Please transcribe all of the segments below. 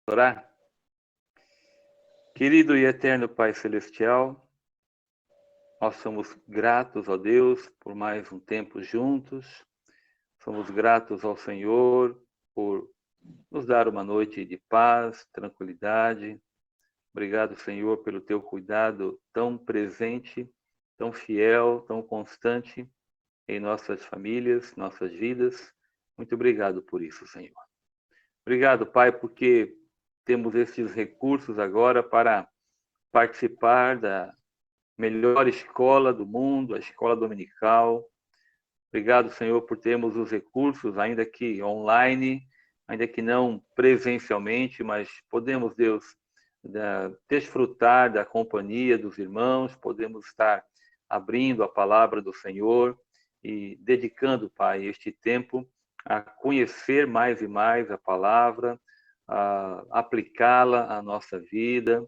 orar? Querido e eterno Pai Celestial, nós somos gratos a Deus por mais um tempo juntos. Somos gratos ao Senhor por nos dar uma noite de paz, tranquilidade. Obrigado, Senhor, pelo teu cuidado tão presente, tão fiel, tão constante em nossas famílias, nossas vidas. Muito obrigado por isso, Senhor. Obrigado, Pai, porque temos esses recursos agora para participar da melhor escola do mundo, a escola dominical. Obrigado, Senhor, por termos os recursos, ainda que online, ainda que não presencialmente, mas podemos, Deus, desfrutar da companhia dos irmãos, podemos estar abrindo a palavra do Senhor e dedicando, Pai, este tempo a conhecer mais e mais a palavra, a aplicá-la à nossa vida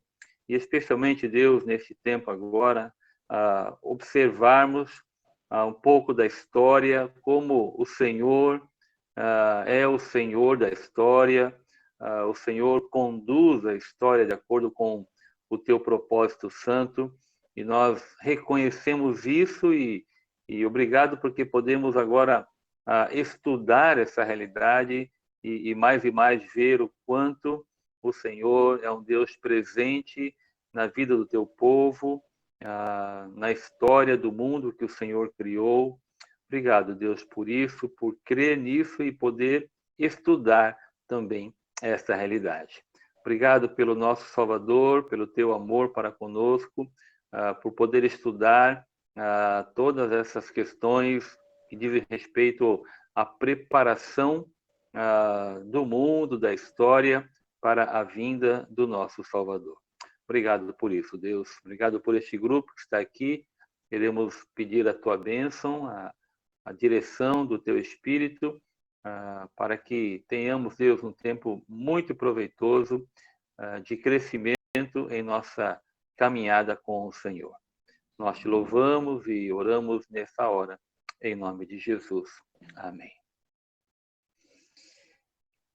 e especialmente, Deus, neste tempo agora, a observarmos um pouco da história, como o Senhor é o Senhor da história, o Senhor conduz a história de acordo com o teu propósito santo, e nós reconhecemos isso e obrigado porque podemos agora estudar essa realidade e mais ver o quanto o Senhor é um Deus presente na vida do teu povo, na história do mundo que o Senhor criou. Obrigado, Deus, por isso, por crer nisso e poder estudar também essa realidade. Obrigado pelo nosso Salvador, pelo teu amor para conosco, por poder estudar todas essas questões que dizem respeito à preparação do mundo, da história, para a vinda do nosso Salvador. Obrigado por isso, Deus. Obrigado por este grupo que está aqui. Queremos pedir a tua bênção, a direção do teu Espírito, para que tenhamos, Deus, um tempo muito proveitoso de crescimento em nossa caminhada com o Senhor. Nós te louvamos e oramos nessa hora, em nome de Jesus. Amém.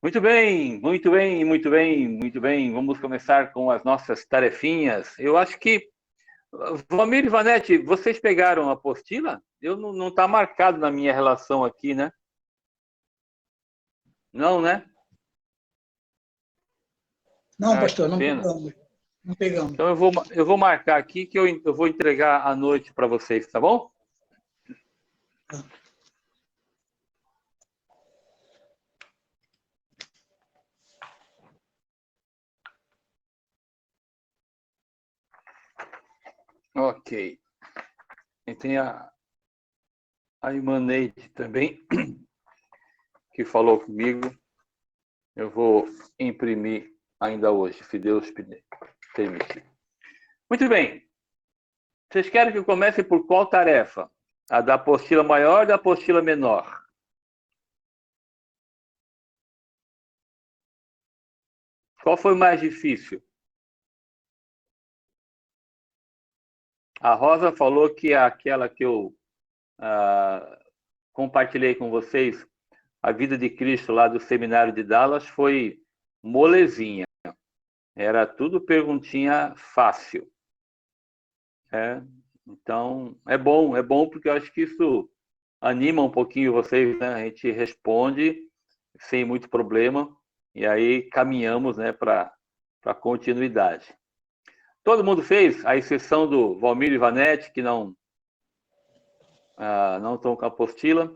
Muito bem, muito bem, muito bem, muito bem. Vamos começar com as nossas tarefinhas. Eu acho que, Valmir e Vanete, vocês pegaram a apostila? Eu não está marcado na minha relação aqui, né? Não, né? Não, pastor, não pegamos. Não pegamos. Então eu vou marcar aqui que eu vou entregar à noite para vocês, tá bom? Ok. E tem a Imaneide também, que falou comigo. Eu vou imprimir ainda hoje, se Deus permitir. Muito bem. Vocês querem que eu comece por qual tarefa? A da apostila maior ou da apostila menor? Qual foi mais difícil? A Rosa falou que aquela que eu compartilhei com vocês, a vida de Cristo lá do seminário de Dallas, foi molezinha. Era tudo perguntinha fácil. Então, é bom porque eu acho que isso anima um pouquinho vocês, né? A gente responde sem muito problema e aí caminhamos, né, para a continuidade. Todo mundo fez, à exceção do Valmir e Vanete, que não estão com a apostila.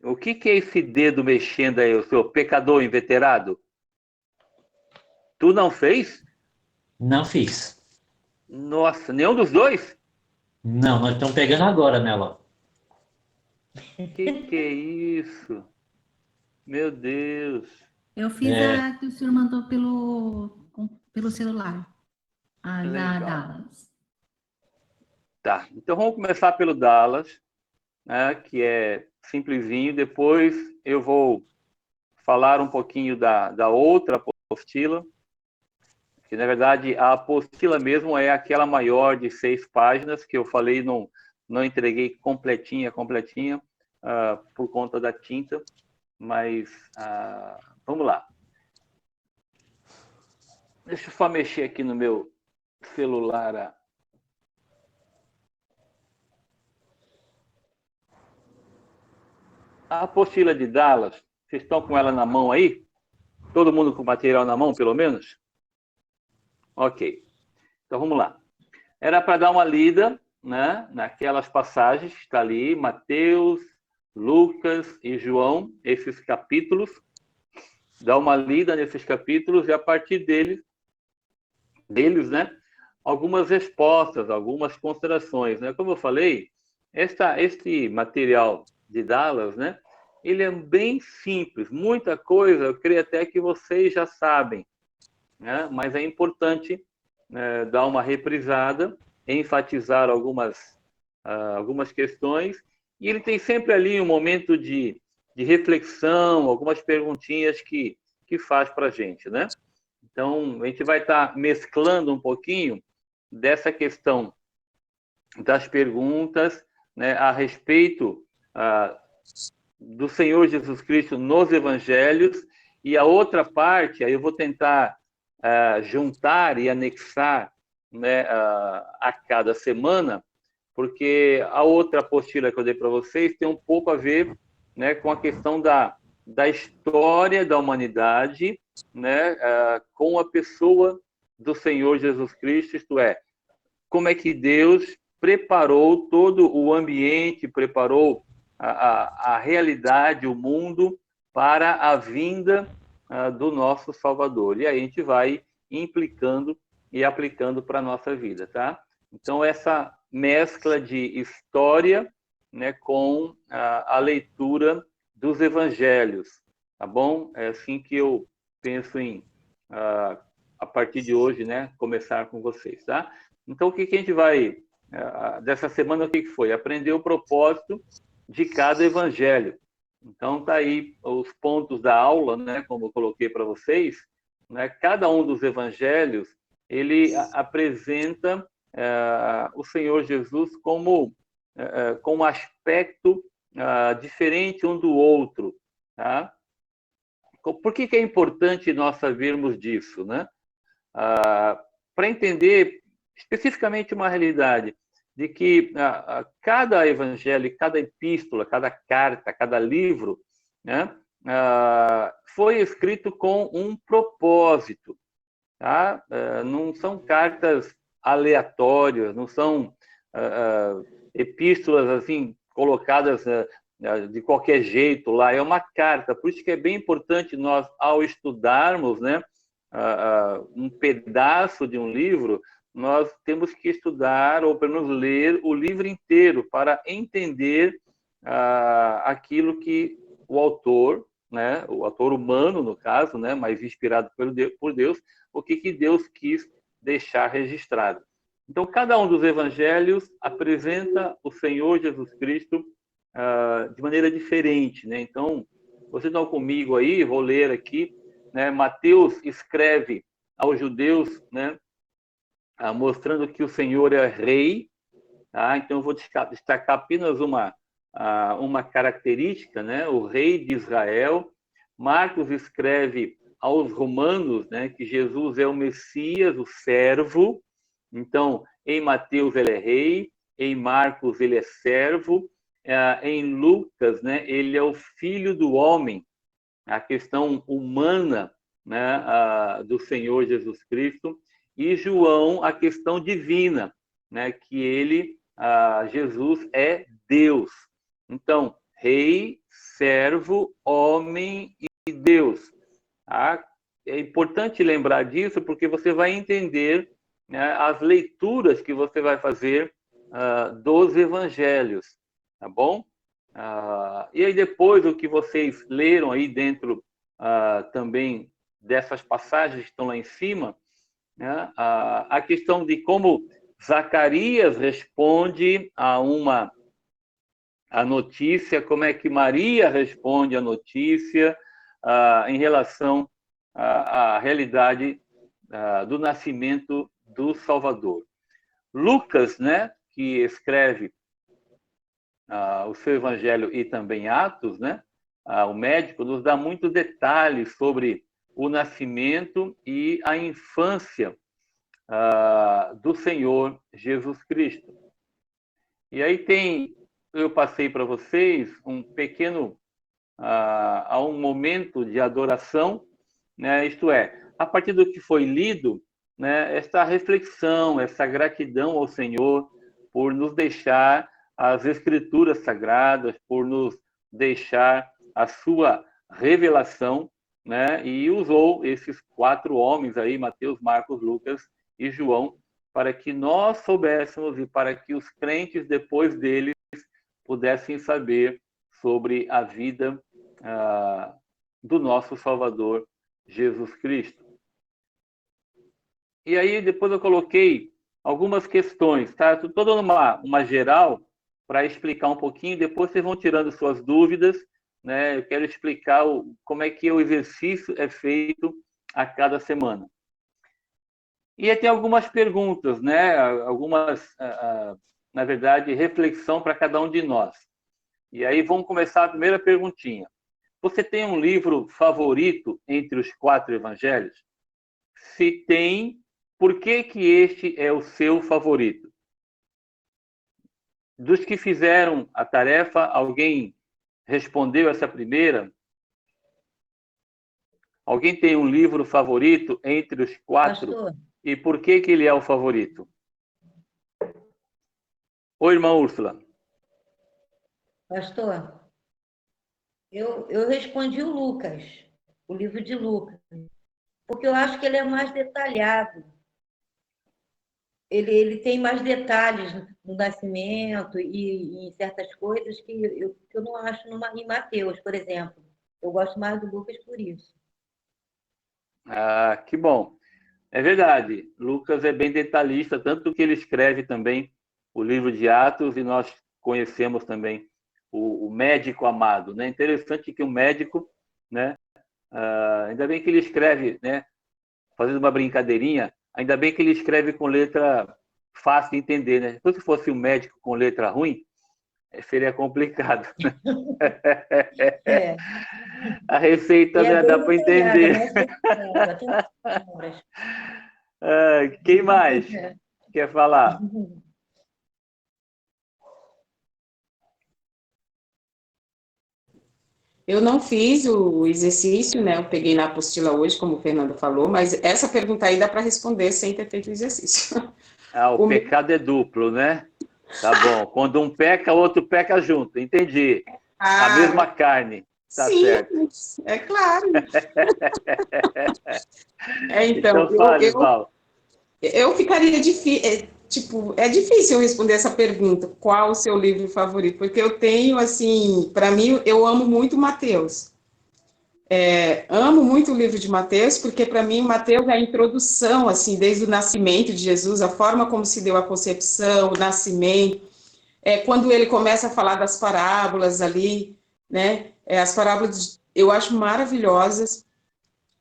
O que é esse dedo mexendo aí, o seu pecador inveterado? Tu não fez? Não fiz. Nossa, nenhum dos dois? Não, nós estamos pegando agora nela. Que é isso? Meu Deus. Eu fiz a que o senhor mandou pelo celular. A da Dallas. Tá, então vamos começar pelo Dallas, né, que é simplesinho. Depois eu vou falar um pouquinho da outra apostila, que na verdade a apostila mesmo é aquela maior de 6 páginas, que eu falei, não entreguei completinha. por conta da tinta, mas vamos lá. Deixa eu só mexer aqui no meu celular. A apostila de Dallas, vocês estão com ela na mão aí? Todo mundo com o material na mão, pelo menos? Ok. Então, vamos lá. Era para dar uma lida, né, naquelas passagens que está ali, Mateus, Lucas e João, esses capítulos. Dar uma lida nesses capítulos e, a partir deles, né, algumas respostas, algumas considerações, né? Como eu falei, este material de Dallas, né, ele é bem simples, muita coisa, eu creio até que vocês já sabem, né? Mas é importante dar uma reprisada, enfatizar algumas questões, e ele tem sempre ali um momento de reflexão, algumas perguntinhas que faz para a gente, né? Então, a gente vai estar mesclando um pouquinho dessa questão das perguntas, né, a respeito do Senhor Jesus Cristo nos Evangelhos, e a outra parte, aí eu vou tentar juntar e anexar, né, a cada semana, porque a outra apostila que eu dei para vocês tem um pouco a ver, né, com a questão da história da humanidade, né, com a pessoa do Senhor Jesus Cristo, isto é, como é que Deus preparou todo o ambiente, preparou a realidade, o mundo, para a vinda do nosso Salvador. E aí a gente vai implicando e aplicando para a nossa vida, tá? Então, essa mescla de história, né, com a leitura dos evangelhos, tá bom? É assim que eu penso em, a partir de hoje, né, começar com vocês, tá? Então, o que a gente vai, dessa semana, o que foi? Aprender o propósito de cada evangelho. Então, tá aí os pontos da aula, né, como eu coloquei para vocês, né, cada um dos evangelhos, ele apresenta o Senhor Jesus como com um aspecto diferente um do outro, tá? Por que é importante nós sabermos disso, né? Para entender especificamente uma realidade de que cada evangelho, cada epístola, cada carta, cada livro, né, foi escrito com um propósito, tá? Não são cartas aleatórias, não são epístolas assim colocadas de qualquer jeito lá. É uma carta, por isso que é bem importante nós, ao estudarmos, né, um pedaço de um livro, nós temos que estudar, ou pelo menos ler o livro inteiro, para entender aquilo que o autor, né, o autor humano, no caso, né, mas inspirado por Deus, o que Deus quis deixar registrado. Então, cada um dos evangelhos apresenta o Senhor Jesus Cristo de maneira diferente, né? Então, vocês estão comigo aí, vou ler aqui, né? Mateus escreve aos judeus, né, mostrando que o Senhor é rei, tá? Então, eu vou destacar apenas uma característica, né? O rei de Israel. Marcos escreve aos romanos, né, que Jesus é o Messias, o servo. Então, em Mateus ele é rei, em Marcos ele é servo, em Lucas, né, ele é o filho do homem, a questão humana, né, do Senhor Jesus Cristo, e João, a questão divina, né, que ele, Jesus é Deus. Então, rei, servo, homem e Deus. Tá? É importante lembrar disso porque você vai entender, né, as leituras que você vai fazer dos evangelhos, tá bom? E aí depois o que vocês leram aí dentro também dessas passagens que estão lá em cima, né, a questão de como Zacarias responde a notícia, como é que Maria responde a notícia em relação à realidade do nascimento do Salvador. Lucas, né, que escreve o seu Evangelho e também Atos, né? O médico nos dá muitos detalhes sobre o nascimento e a infância do Senhor Jesus Cristo. E aí eu passei para vocês um pequeno, a um momento de adoração, né? Isto é, a partir do que foi lido, né? Esta reflexão, essa gratidão ao Senhor por nos deixar as Escrituras Sagradas, por nos deixar a sua revelação, né? E usou esses 4 homens aí, Mateus, Marcos, Lucas e João, para que nós soubéssemos e para que os crentes depois deles pudessem saber sobre a vida do nosso Salvador Jesus Cristo. E aí depois eu coloquei algumas questões, tá? Estou dando uma geral para explicar um pouquinho, depois vocês vão tirando suas dúvidas, né? Eu quero explicar como é que o exercício é feito a cada semana. E aí tem algumas perguntas, né? Algumas, na verdade, reflexão para cada um de nós. E aí vamos começar a primeira perguntinha. Você tem um livro favorito entre os 4 evangelhos? Se tem, por que este é o seu favorito? Dos que fizeram a tarefa, alguém respondeu essa primeira? Alguém tem um livro favorito entre os 4? Pastor. E por que ele é o favorito? Oi, irmã Úrsula. Pastor, eu respondi o Lucas, o livro de Lucas, porque eu acho que ele é mais detalhado. Ele tem mais detalhes no nascimento e em certas coisas que eu não acho em Mateus, por exemplo. Eu gosto mais do Lucas por isso. Que bom. É verdade, Lucas é bem detalhista, tanto que ele escreve também o livro de Atos, e nós conhecemos também o médico amado, né? Interessante que o médico, né? Ainda bem que ele escreve, né? Fazendo uma brincadeirinha, ainda bem que ele escreve com letra fácil de entender, né? Se fosse um médico com letra ruim, seria complicado. É. A receita, né, dá para entender. Quem mais quer falar? Eu não fiz o exercício, né? Eu peguei na apostila hoje, como o Fernando falou, mas essa pergunta aí dá para responder sem ter feito o exercício. O pecado é duplo, né? Tá bom. Quando um peca, o outro peca junto. Entendi. A mesma carne. Tá sim, certo. É claro. Então fale, Val. Eu ficaria difícil. É difícil eu responder essa pergunta, qual o seu livro favorito? Porque eu tenho, assim, para mim, eu amo muito Mateus. Amo muito o livro de Mateus, porque para mim Mateus é a introdução, assim, desde o nascimento de Jesus, a forma como se deu a concepção, o nascimento, quando ele começa a falar das parábolas ali, né? As parábolas eu acho maravilhosas,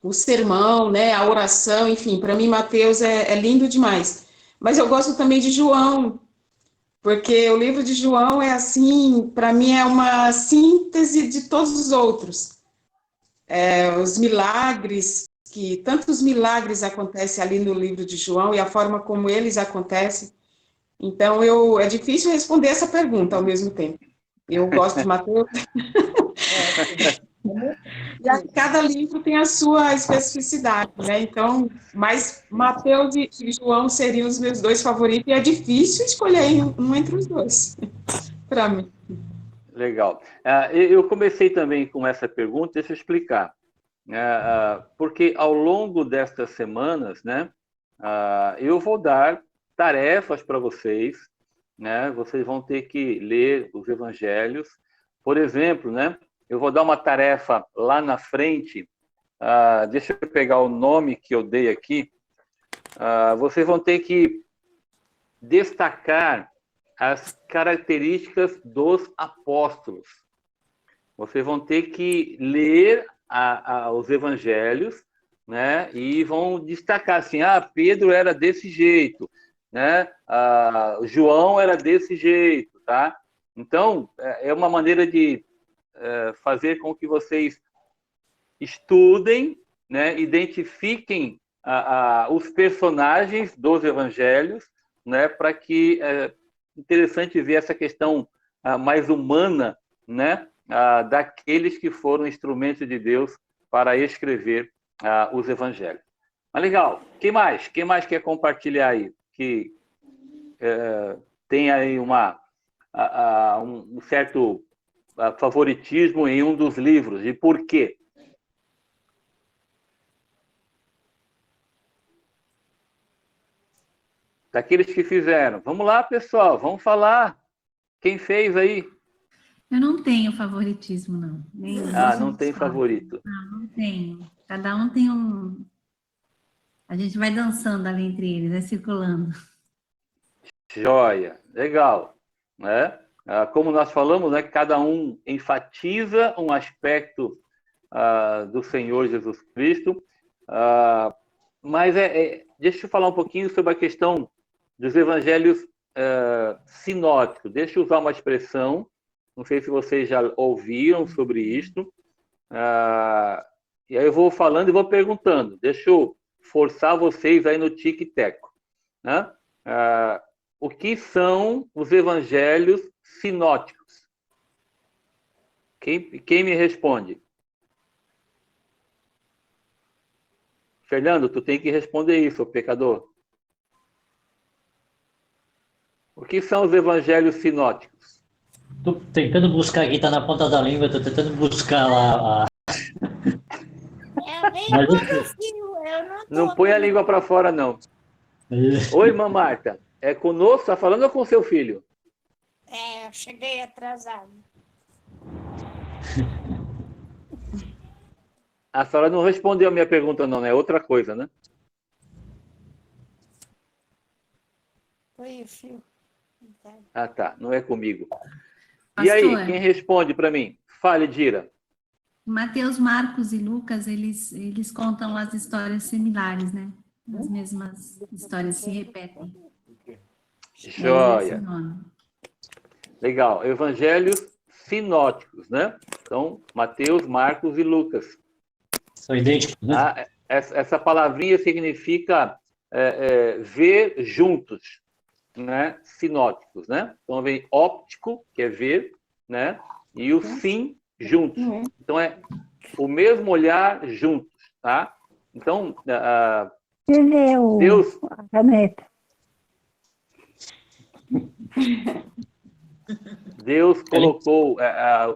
o sermão, né? A oração, enfim, para mim Mateus é lindo demais. Mas eu gosto também de João, porque o livro de João é assim, para mim é uma síntese de todos os outros. Os milagres, tantos milagres acontecem ali no livro de João e a forma como eles acontecem. Então, é difícil responder essa pergunta ao mesmo tempo. Eu gosto de Mateus. E cada livro tem a sua especificidade, né? Então, mas Mateus e João seriam os meus 2 favoritos, e é difícil escolher um entre os 2, para mim. Legal. Eu comecei também com essa pergunta, deixa eu explicar. Porque ao longo destas semanas, né, eu vou dar tarefas para vocês, né? Vocês vão ter que ler os evangelhos. Por exemplo, né? Eu vou dar uma tarefa lá na frente. Deixa eu pegar o nome que eu dei aqui. Vocês vão ter que destacar as características dos apóstolos. Vocês vão ter que ler os evangelhos, né? E vão destacar assim: Pedro era desse jeito, né? João era desse jeito, tá? Então, é uma maneira de fazer com que vocês estudem, né, identifiquem os personagens dos evangelhos, né, para que interessante ver essa questão mais humana, né, daqueles que foram instrumentos de Deus para escrever os evangelhos. Mas legal. Quem mais? Quem mais quer compartilhar aí? Que tem aí um certo favoritismo em um dos livros. E por quê? Daqueles que fizeram. Vamos lá, pessoal. Vamos falar. Quem fez aí? Eu não tenho favoritismo, não. Não tem favorito. Não tenho. Cada um tem um... A gente vai dançando ali entre eles, vai circulando. Joia. Legal. Né? Como nós falamos, né, cada um enfatiza um aspecto do Senhor Jesus Cristo. Mas deixa eu falar um pouquinho sobre a questão dos evangelhos sinóticos. Deixa eu usar uma expressão, não sei se vocês já ouviram sobre isto. E aí eu vou falando e vou perguntando. Deixa eu forçar vocês aí no tic-teco. Né? O que são os evangelhos sinóticos? Quem me responde? Fernando, tu tem que responder isso, pecador. O que são os evangelhos sinóticos? Estou tentando buscar aqui, está na ponta da língua, estou tentando buscar lá. Não põe a língua para fora, não. Oi, irmã Marta. É conosco? Está falando ou com seu filho? Eu cheguei atrasado. A senhora não respondeu a minha pergunta, não, né? É outra coisa, né? Foi o fio. Tá. Não é comigo. Pastor, e aí, quem responde para mim? Fale, Dira. Mateus, Marcos e Lucas, eles contam as histórias similares, né? As mesmas histórias se repetem. Joia. Legal. Evangelhos sinóticos, né? Então, Mateus, Marcos e Lucas. São idênticos, né? Essa palavrinha significa ver juntos, né? Sinóticos, né? Então, vem óptico, que é ver, né? E o sim, juntos. Então, é o mesmo olhar juntos, tá? Então, Deus... A caneta. Deus colocou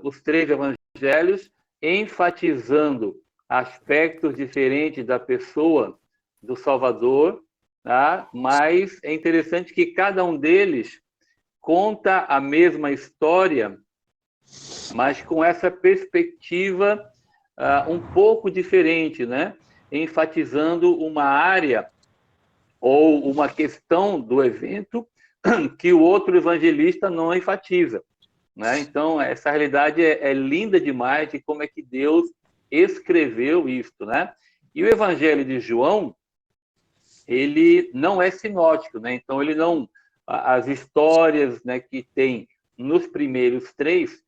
os 3 evangelhos enfatizando aspectos diferentes da pessoa do Salvador, tá? Mas é interessante que cada um deles conta a mesma história, mas com essa perspectiva um pouco diferente, né? Enfatizando uma área ou uma questão do evento que o outro evangelista não enfatiza, né? Então, essa realidade é linda demais de como é que Deus escreveu isto, né? E o Evangelho de João, ele não é sinótico, né? Então, ele não... As histórias, né, que tem nos primeiros 3,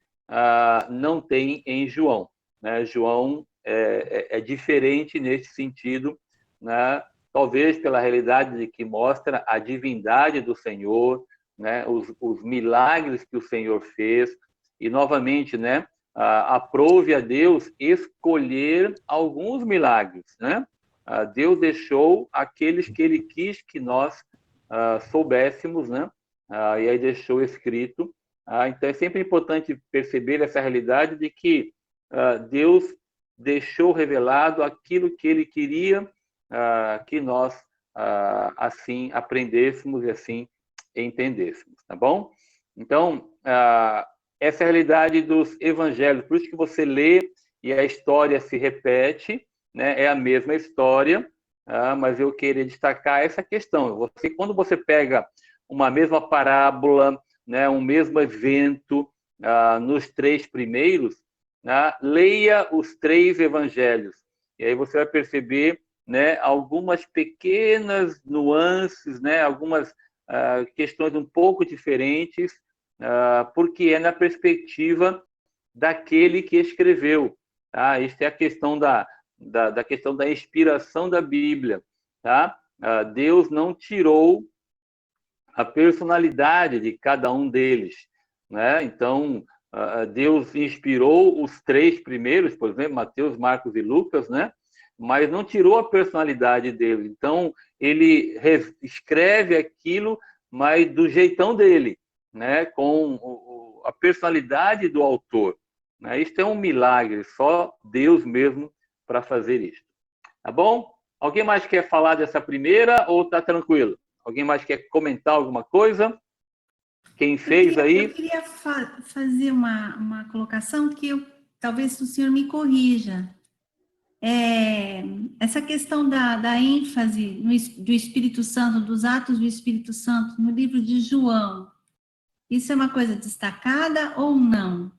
não tem em João, né? João é diferente nesse sentido, né? Talvez pela realidade de que mostra a divindade do Senhor, né? Os milagres que o Senhor fez, e novamente, né? Aprove a Deus escolher alguns milagres, né? Deus deixou aqueles que Ele quis que nós soubéssemos, né? E aí deixou escrito. Então é sempre importante perceber essa realidade de que Deus deixou revelado aquilo que Ele queria que nós assim aprendêssemos e assim entendêssemos, tá bom? Então, essa é a realidade dos evangelhos, por isso que você lê e a história se repete, né? É a mesma história, mas eu queria destacar essa questão. Quando você pega uma mesma parábola, né, um mesmo evento nos 3 primeiros, leia os 3 evangelhos, e aí você vai perceber, né, algumas pequenas nuances, né, algumas questões um pouco diferentes, porque é na perspectiva daquele que escreveu. Tá? Esta é a questão da questão da inspiração da Bíblia. Tá? Deus não tirou a personalidade de cada um deles. Né? Então, Deus inspirou os 3 primeiros, por exemplo, Mateus, Marcos e Lucas, né? Mas não tirou a personalidade deles. Então, ele escreve aquilo, mas do jeitão dele, né? Com a personalidade do autor. Né? Isto é um milagre, só Deus mesmo para fazer isso. Tá bom? Alguém mais quer falar dessa primeira ou tá tranquilo? Alguém mais quer comentar alguma coisa? Quem fez aí? Eu queria fazer uma colocação que talvez o senhor me corrija. Essa questão da ênfase do Espírito Santo, dos atos do Espírito Santo no livro de João, isso é uma coisa destacada ou não?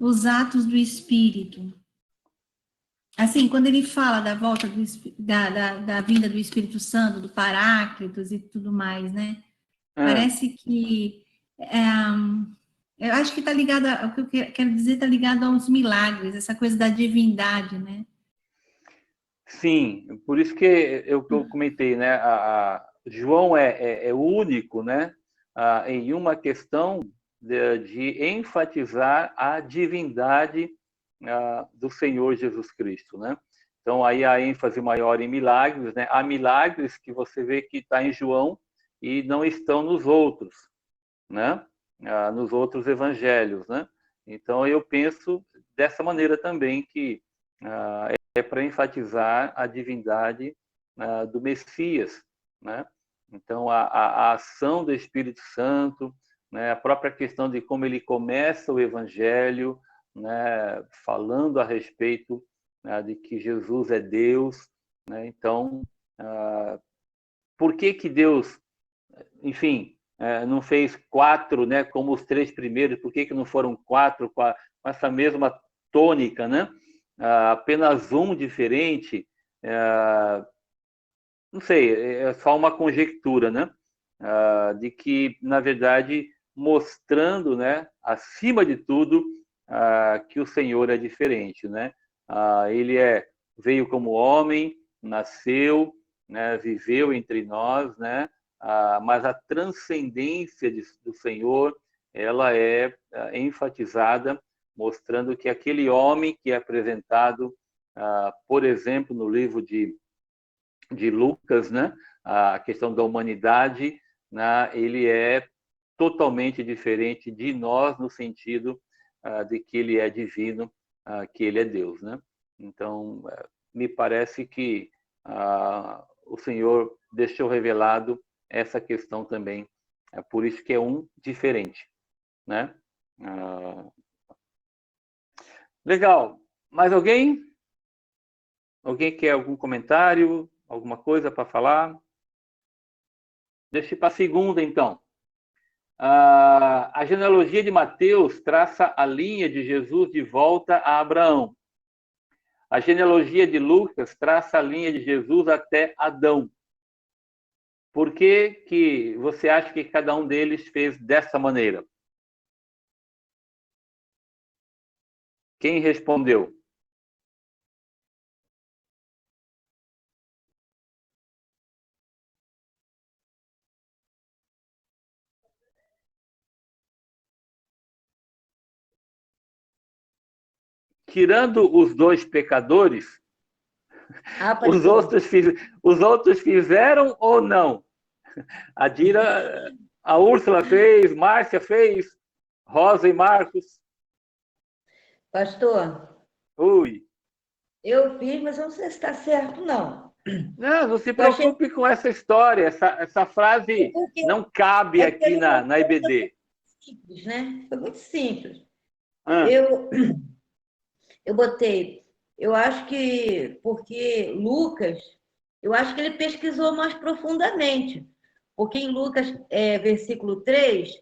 Os atos do Espírito. Assim, quando ele fala da volta da vinda do Espírito Santo, do Paráclitos e tudo mais, né? Parece que eu acho que está ligado, o que eu quero dizer está ligado aos milagres, essa coisa da divindade, né? Sim, por isso que eu comentei, né? João é único, né? Em uma questão de enfatizar a divindade do Senhor Jesus Cristo, né? Então, aí a ênfase maior em milagres, né? Há milagres que você vê que está em João e não estão nos outros, né? Nos outros evangelhos, né? Então, eu penso dessa maneira também, que é para enfatizar a divindade do Messias, né? Então, a ação do Espírito Santo, né? A própria questão de como ele começa o evangelho, né? Falando a respeito de que Jesus é Deus, né? Então, por que Deus, enfim, não fez 4, né, como os 3 primeiros? Por que não foram 4 com essa mesma tônica, né? Apenas um diferente? Não sei, é só uma conjectura, né? De que, na verdade, mostrando, né, acima de tudo, que o Senhor é diferente, né? Ele veio como homem, nasceu, né, viveu entre nós, né? Mas a transcendência do Senhor, ela é enfatizada, mostrando que aquele homem que é apresentado, por exemplo, no livro de Lucas, né? A questão da humanidade, né? Ele é totalmente diferente de nós, no sentido de que ele é divino, que ele é Deus, né? Então, me parece que o Senhor deixou revelado essa questão também. É por isso que é um diferente, né? Legal. Mais alguém? Alguém quer algum comentário? Alguma coisa para falar? Deixa eu ir para a segunda, então. A genealogia de Mateus traça a linha de Jesus de volta a Abraão. A genealogia de Lucas traça a linha de Jesus até Adão. Por que você acha que cada um deles fez dessa maneira? Quem respondeu? Tirando os 2 pecadores, os outros fizeram ou não? A Dira, a Úrsula fez, Márcia fez, Rosa e Marcos. Pastor, Ui. eu fiz, mas eu não sei se está certo, não. Não se preocupe com essa história. Essa frase não cabe aqui na EBD. Simples, né? Foi muito simples. Ah. Eu botei, eu acho que, porque Lucas, eu acho que ele pesquisou mais profundamente, porque em Lucas, versículo 3,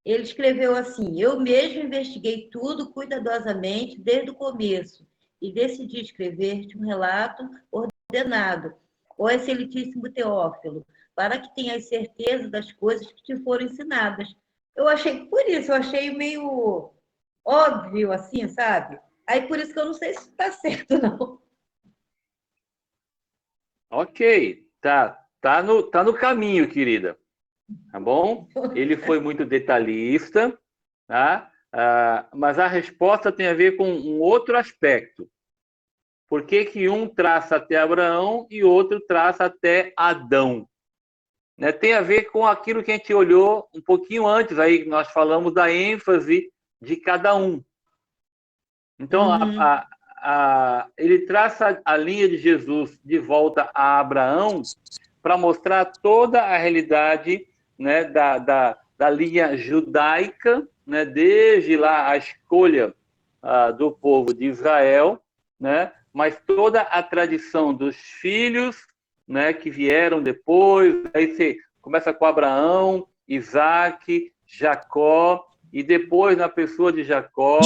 ele escreveu assim: eu mesmo investiguei tudo cuidadosamente desde o começo e decidi escrever-te um relato ordenado, ó excelentíssimo Teófilo, para que tenhas certeza das coisas que te foram ensinadas. Eu achei, por isso, eu achei meio óbvio, assim, sabe? Aí, por isso que eu não sei se está certo, não. Ok, tá no caminho, querida. Tá bom? Ele foi muito detalhista, tá? Mas a resposta tem a ver com um outro aspecto. Por que que um traça até Abraão e outro traça até Adão? Né? Tem a ver com aquilo que a gente olhou um pouquinho antes, aí nós falamos da ênfase de cada um. Então, ele traça a linha de Jesus de volta a Abraão para mostrar toda a realidade, né, da linha judaica, né, desde lá a escolha do povo de Israel, né, mas toda a tradição dos filhos, né, que vieram depois. Aí você começa com Abraão, Isaac, Jacó, e depois, na pessoa de Jacó,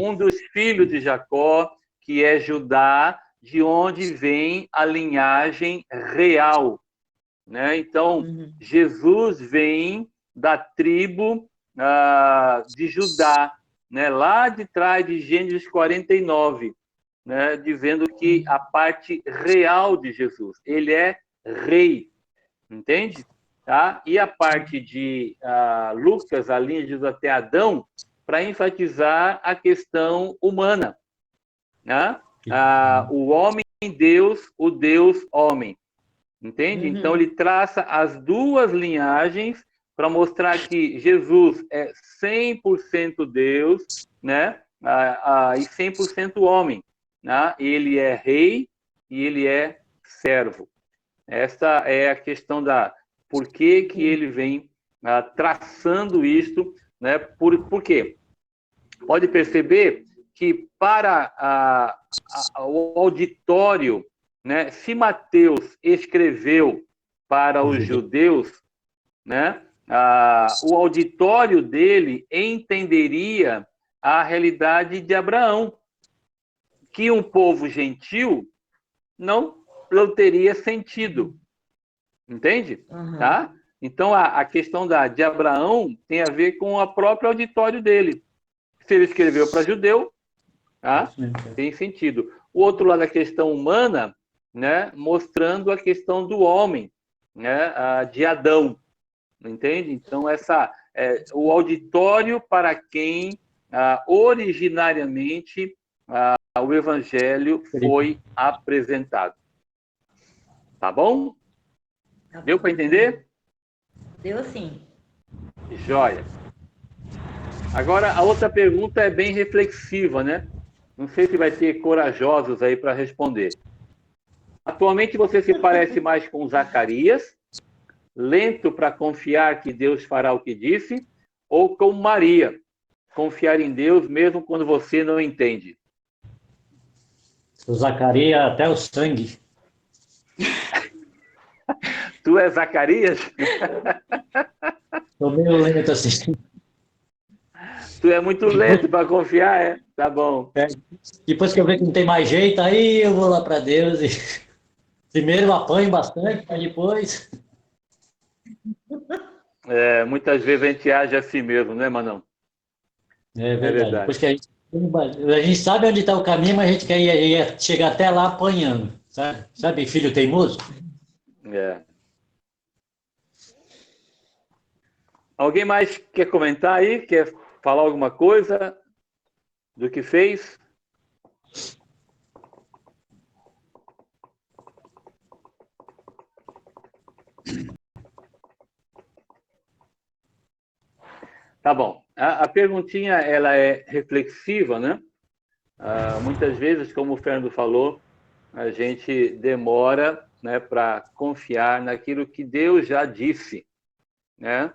um dos filhos de Jacó, que é Judá, de onde vem a linhagem real. Né? Então, Jesus vem da tribo de Judá, né? Lá de trás de Gênesis 49, né? Dizendo que a parte real de Jesus, ele é rei, entende? Tá? E a parte de Lucas, a linha de Jesus até Adão, para enfatizar a questão humana. Né? O homem-Deus, o Deus-homem. Entende? Então, ele traça as duas linhagens para mostrar que Jesus é 100% Deus, né? E 100% homem. Né? Ele é rei e ele é servo. Essa é a questão da por que que ele vem traçando isto, né? Por quê? Pode perceber que para o auditório, né, se Mateus escreveu para os judeus, né, o auditório dele entenderia a realidade de Abraão, que um povo gentil não teria sentido. Entende? Tá? Então, a questão de Abraão tem a ver com o próprio auditório dele. Se ele escreveu para judeu, tá? Tem sentido. O outro lado da questão humana, né? Mostrando a questão do homem, né? De Adão. Entende? Então, o auditório para quem originariamente o evangelho foi apresentado. Tá bom? Deu para entender? Deu sim. Joia. Agora, a outra pergunta é bem reflexiva, né? Não sei se vai ter corajosos aí para responder. Atualmente você se parece mais com Zacarias, lento para confiar que Deus fará o que disse, ou com Maria, confiar em Deus mesmo quando você não entende? O Zacarias até o sangue. Tu é Zacarias? Tô meio lento assim. Tu é muito lento para confiar, é? Tá bom. Depois que eu ver que não tem mais jeito, aí eu vou lá para Deus e primeiro eu apanho bastante, mas depois... Muitas vezes a gente age assim mesmo, né, Manão? É verdade. Depois que a gente sabe onde está o caminho, mas a gente quer chegar até lá apanhando. Sabe, filho teimoso? É. Alguém mais quer comentar aí? Quer falar alguma coisa do que fez? Tá bom. A perguntinha ela é reflexiva, né? Muitas vezes, como o Fernando falou, a gente demora, né, para confiar naquilo que Deus já disse, né?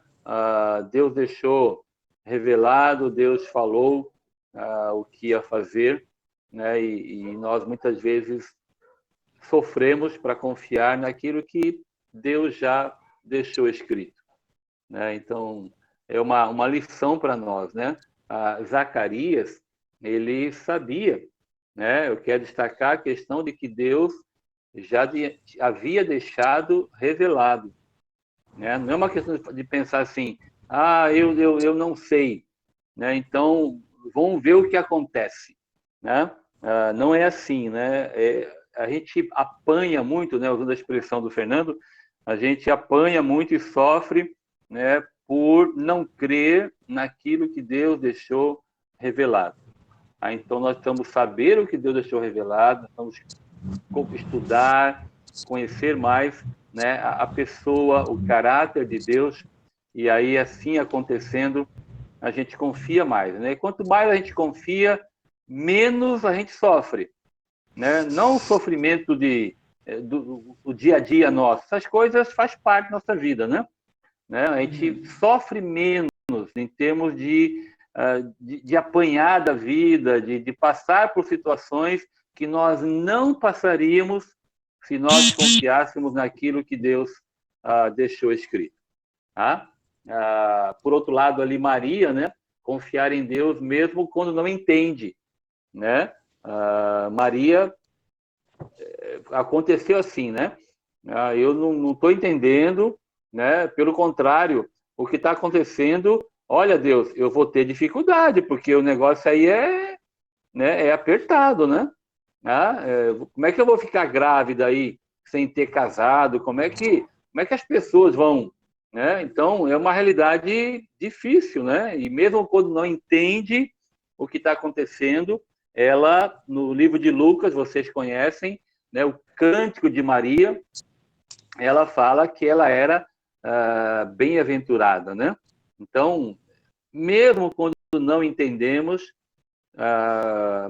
Deus deixou revelado, Deus falou o que ia fazer, né? E nós muitas vezes sofremos para confiar naquilo que Deus já deixou escrito, né? Então é uma lição para nós, né? Zacarias, ele sabia, né? Eu quero destacar a questão de que Deus já havia deixado revelado, né? Não é uma questão de pensar assim, eu não sei, né? Então, vamos ver o que acontece, né? Não é assim, né? A gente apanha muito, né? Usando a expressão do Fernando, a gente apanha muito e sofre, né? Por não crer naquilo que Deus deixou revelado. Então, nós precisamos saber o que Deus deixou revelado, nós precisamos estudar, conhecer mais, né, a pessoa, o caráter de Deus, e aí, assim acontecendo, a gente confia mais. Né? E quanto mais a gente confia, menos a gente sofre. Né? Não o sofrimento do dia a dia nosso, essas coisas faz parte da nossa vida. Né? A gente sofre menos em termos de apanhar da vida, de passar por situações que nós não passaríamos se nós confiássemos naquilo que Deus deixou escrito. Tá? Por outro lado, ali Maria, né? Confiar em Deus mesmo quando não entende. Né? Maria, aconteceu assim, né? Eu não estou entendendo, né? Pelo contrário, o que está acontecendo, olha, Deus, eu vou ter dificuldade, porque o negócio aí é apertado, né? Como é que eu vou ficar grávida aí sem ter casado? Como é que as pessoas vão? Né? Então, é uma realidade difícil, né? E mesmo quando não entende o que está acontecendo, ela, no livro de Lucas, vocês conhecem, né? O Cântico de Maria, ela fala que ela era bem-aventurada, né? Então, mesmo quando não entendemos,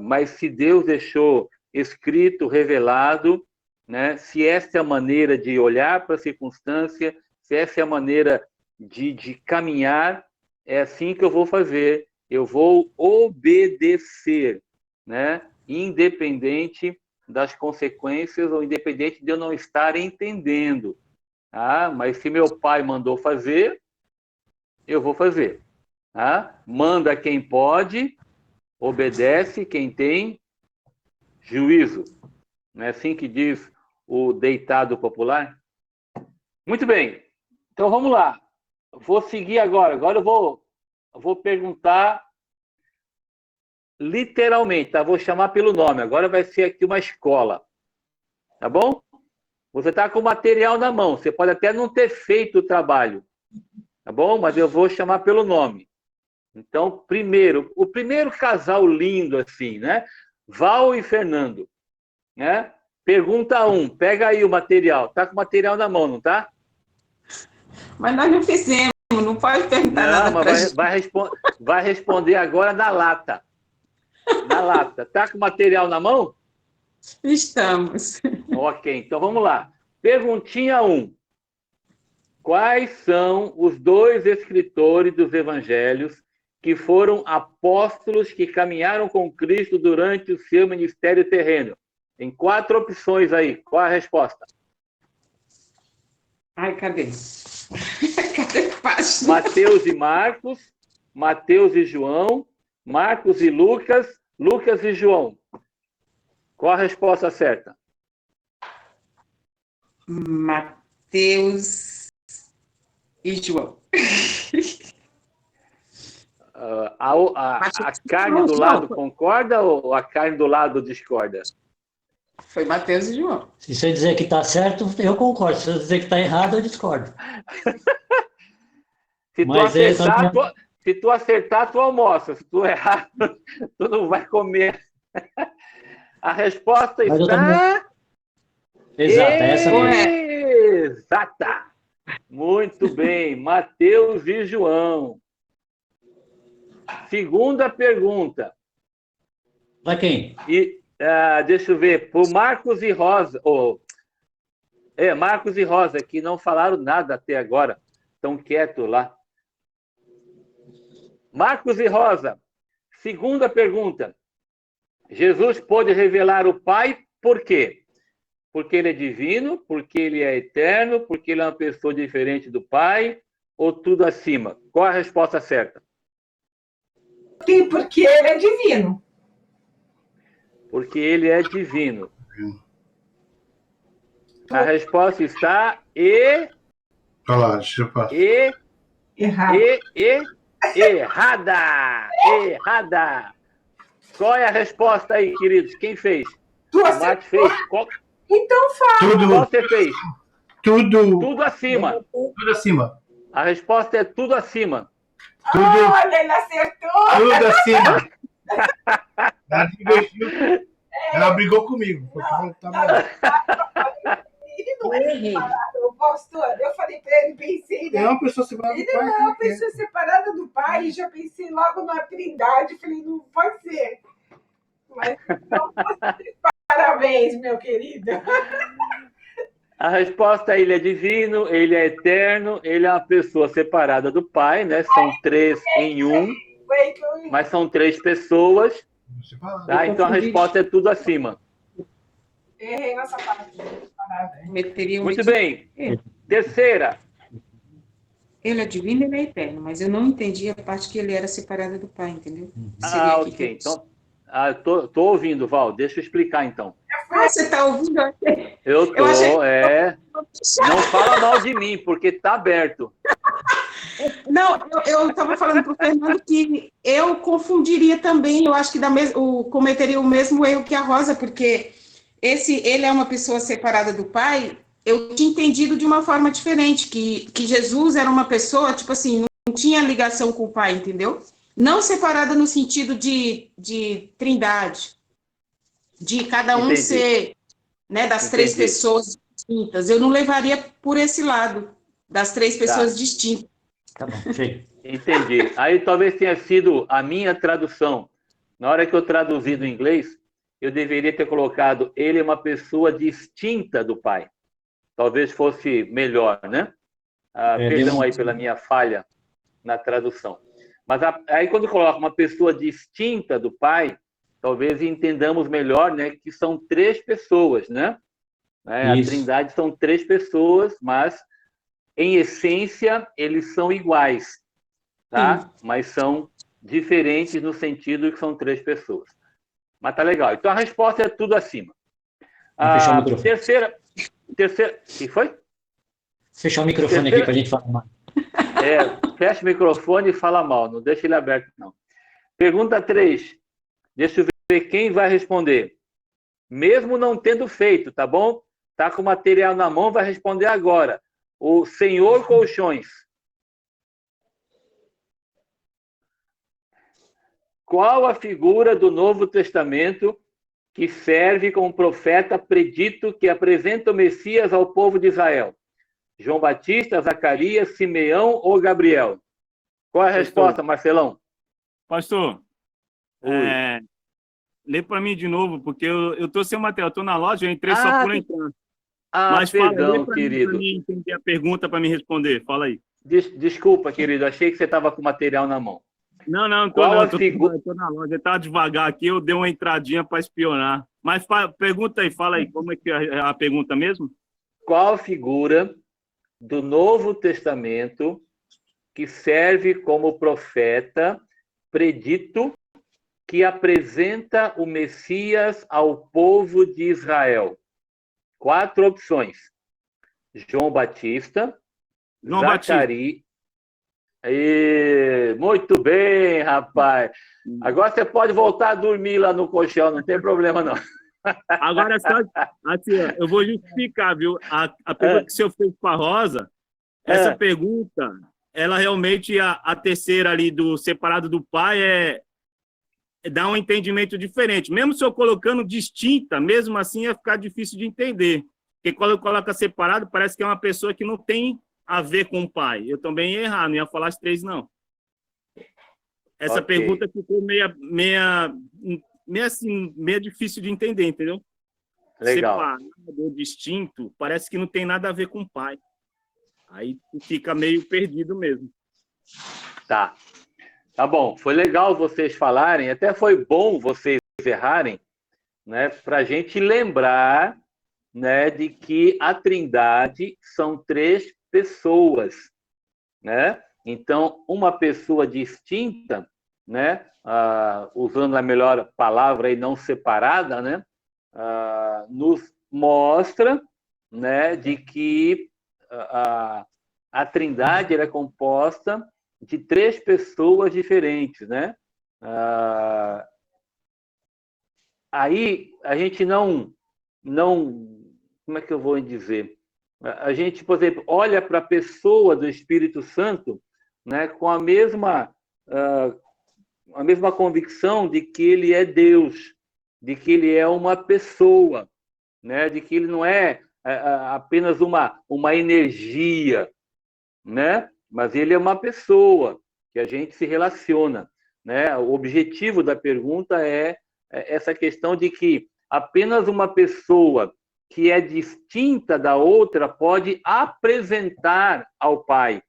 mas se Deus deixou escrito, revelado, né? Se essa é a maneira de olhar para a circunstância, se essa é a maneira de caminhar, é assim que eu vou fazer. Eu vou obedecer, né? Independente das consequências ou independente de eu não estar entendendo. Mas se meu pai mandou fazer, eu vou fazer. Manda quem pode, obedece quem tem juízo. Não é assim que diz o ditado popular? Muito bem. Então, vamos lá. Vou seguir agora. Agora eu vou perguntar literalmente, tá? Vou chamar pelo nome. Agora vai ser aqui uma escola. Tá bom? Você está com o material na mão. Você pode até não ter feito o trabalho. Tá bom? Mas eu vou chamar pelo nome. Então, o primeiro casal lindo assim, né? Val e Fernando. Né? Pergunta 1. Pega aí o material. Tá com o material na mão, não tá? Mas nós não fizemos. Não pode perguntar nada pra gente. Vai responder agora na lata. Na lata. Tá com o material na mão? Estamos. Ok, então vamos lá. Perguntinha 1. Quais são os 2 escritores dos evangelhos que foram apóstolos que caminharam com Cristo durante o seu ministério terreno? Tem 4 opções aí. Qual a resposta? Ai, cadê? Cadê o passo? Mateus e Marcos, Mateus e João, Marcos e Lucas, Lucas e João. Qual a resposta certa? Mateus e João. A carne do lado concorda ou a carne do lado discorda? Foi Mateus e João. Se você dizer que está certo, eu concordo. Se você dizer que está errado, eu discordo. Se tu acertar, tu almoça. Se tu errar, tu não vai comer. A resposta está... Exata, essa mesmo. Exata. Muito bem. Mateus e João. Segunda pergunta. Para quem? Deixa eu ver. Por Marcos e Rosa. Marcos e Rosa, que não falaram nada até agora. Estão quietos lá. Marcos e Rosa. Segunda pergunta. Jesus pôde revelar o Pai por quê? Porque ele é divino, porque ele é eterno, porque ele é uma pessoa diferente do Pai, ou tudo acima? Qual a resposta certa? Porque ele é divino. Porque ele é divino. A resposta está Olha lá, deixa eu passar. Errado. Errada! Qual é a resposta aí, queridos? Quem fez? Tu O Mate fez? Então fala. Qual você fez? Tudo acima. Tudo acima. A resposta é tudo acima. Olha, ele acertou. Tudo acima. Ela divergiu. Ela brigou comigo. Ele não é separado, pastor. Eu falei para ele, pensei, né? É uma pessoa separada do pai. Ele não é uma pessoa separada do pai. Já pensei logo na Trindade. Falei, não pode ser. Mas então, parabéns, meu querido. A resposta é: ele é divino, ele é eterno, ele é uma pessoa separada do pai, né? São três em um, mas são três pessoas. Tá? Então a resposta é tudo acima. Errei nessa parte. Muito bem. Terceira. Ele é divino, ele é eterno, mas eu não entendi a parte que ele era separado do pai, entendeu? Ok. Então, tô ouvindo, Val. Deixa eu explicar, então. Você está ouvindo? Eu tô, Não fala mal de mim, porque tá aberto. Não, eu estava falando para o Fernando que eu confundiria também, eu acho que cometeria o mesmo erro que a Rosa, porque ele é uma pessoa separada do pai. Eu tinha entendido de uma forma diferente, que Jesus era uma pessoa, tipo assim, não tinha ligação com o pai, entendeu? Não separada no sentido de trindade, de cada um ser, né, das três pessoas distintas. Eu não levaria por esse lado, das três pessoas distintas. Tá bom, chega. Entendi. Aí talvez tenha sido a minha tradução. Na hora que eu traduzi do inglês, eu deveria ter colocado: ele é uma pessoa distinta do pai. Talvez fosse melhor, né? Perdão aí pela minha falha na tradução. Mas aí quando coloca uma pessoa distinta do pai, talvez entendamos melhor, né, que são três pessoas, né? A Trindade são três pessoas, mas em essência eles são iguais, tá? Mas são diferentes no sentido que são três pessoas. Mas tá legal. Então a resposta é tudo acima. A terceira. Que foi? Fechar o microfone aqui para a gente falar mais. Fecha o microfone e fala mal, não deixa ele aberto, não. Pergunta 3. Deixa eu ver quem vai responder. Mesmo não tendo feito, tá bom? Tá com o material na mão, vai responder agora. O Senhor Colchões. Qual a figura do Novo Testamento que serve como profeta predito que apresenta o Messias ao povo de Israel? João Batista, Zacarias, Simeão ou Gabriel? Qual é a resposta, Marcelão? Pastor, lê para mim de novo, porque eu estou sem material, estou na loja, eu entrei só por entrar. Mas perdão, querido. Para mim entender a pergunta para me responder, fala aí. Desculpa, querido, achei que você estava com o material na mão. Não, estou na loja, estava devagar aqui, eu dei uma entradinha para espionar. Mas pergunta aí, fala aí, como é que é a pergunta mesmo? Qual figura do Novo Testamento que serve como profeta predito que apresenta o Messias ao povo de Israel? 4 opções. João Batista, Zacarias... Muito bem, rapaz. Agora você pode voltar a dormir lá no colchão, não tem problema, não. Agora, só, assim, eu vou justificar, viu? A pergunta que o senhor fez para a Rosa, essa pergunta, ela realmente, a terceira ali do separado do pai, dá um entendimento diferente. Mesmo se eu colocando distinta, mesmo assim ia ficar difícil de entender. Porque quando eu coloco separado, parece que é uma pessoa que não tem a ver com o pai. Eu também ia errar, não ia falar as 3, não. Essa pergunta ficou meio difícil de entender, entendeu? Legal. Separado ou distinto, parece que não tem nada a ver com o pai. Aí fica meio perdido mesmo. Tá bom. Foi legal vocês falarem, até foi bom vocês errarem, né, para a gente lembrar, né, de que a Trindade são 3 pessoas, né? Então, uma pessoa distinta, né, usando a melhor palavra e não separada, né, nos mostra, né, de que a Trindade ela é composta de 3 pessoas diferentes, né? Aí a gente não, como é que eu vou dizer? A gente, por exemplo, olha para a pessoa do Espírito Santo, né, com a mesma convicção de que ele é Deus, de que ele é uma pessoa, né, de que ele não é apenas uma energia, né, mas ele é uma pessoa que a gente se relaciona, né? O objetivo da pergunta é essa questão de que apenas uma pessoa que é distinta da outra pode apresentar ao Pai.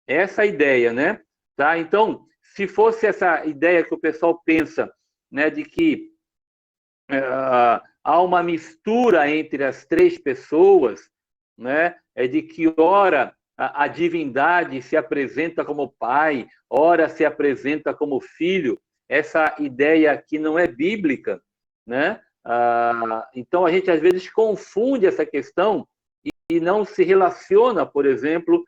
Essa é a ideia, né? Tá? Então, se fosse essa ideia que o pessoal pensa, né, de que há uma mistura entre as 3 pessoas, né, é de que ora a divindade se apresenta como Pai, ora se apresenta como Filho, essa ideia aqui não é bíblica, né? Então a gente às vezes confunde essa questão e não se relaciona, por exemplo,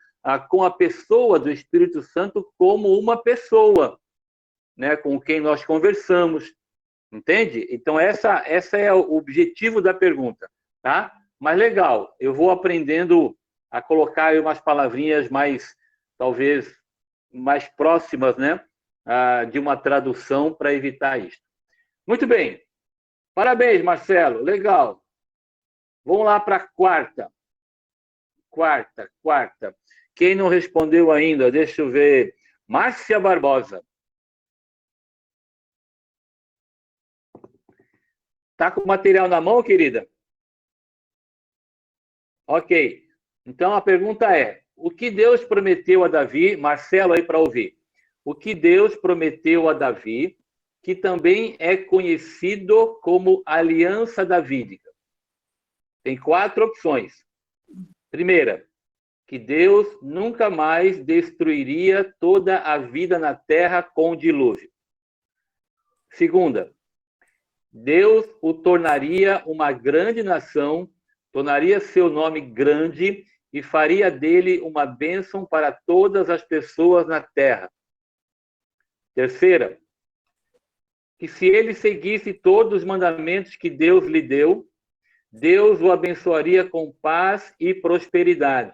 com a pessoa do Espírito Santo como uma pessoa, né? Com quem nós conversamos, entende? Então essa é o objetivo da pergunta, tá? Mas legal, eu vou aprendendo a colocar aí umas palavrinhas mais, talvez, mais próximas, né, de uma tradução para evitar isso. Muito bem. Parabéns, Marcelo. Legal. Vamos lá para a quarta. Quarta. Quem não respondeu ainda, deixa eu ver. Márcia Barbosa. Tá com o material na mão, querida? Ok. Então, a pergunta é, o que Deus prometeu a Davi, Marcelo aí para ouvir, o que Deus prometeu a Davi, que também é conhecido como aliança davídica? Tem 4 opções. Primeira, que Deus nunca mais destruiria toda a vida na terra com o dilúvio. Segunda, Deus o tornaria uma grande nação, tornaria seu nome grande e faria dele uma bênção para todas as pessoas na terra. Terceira, que se ele seguisse todos os mandamentos que Deus lhe deu, Deus o abençoaria com paz e prosperidade.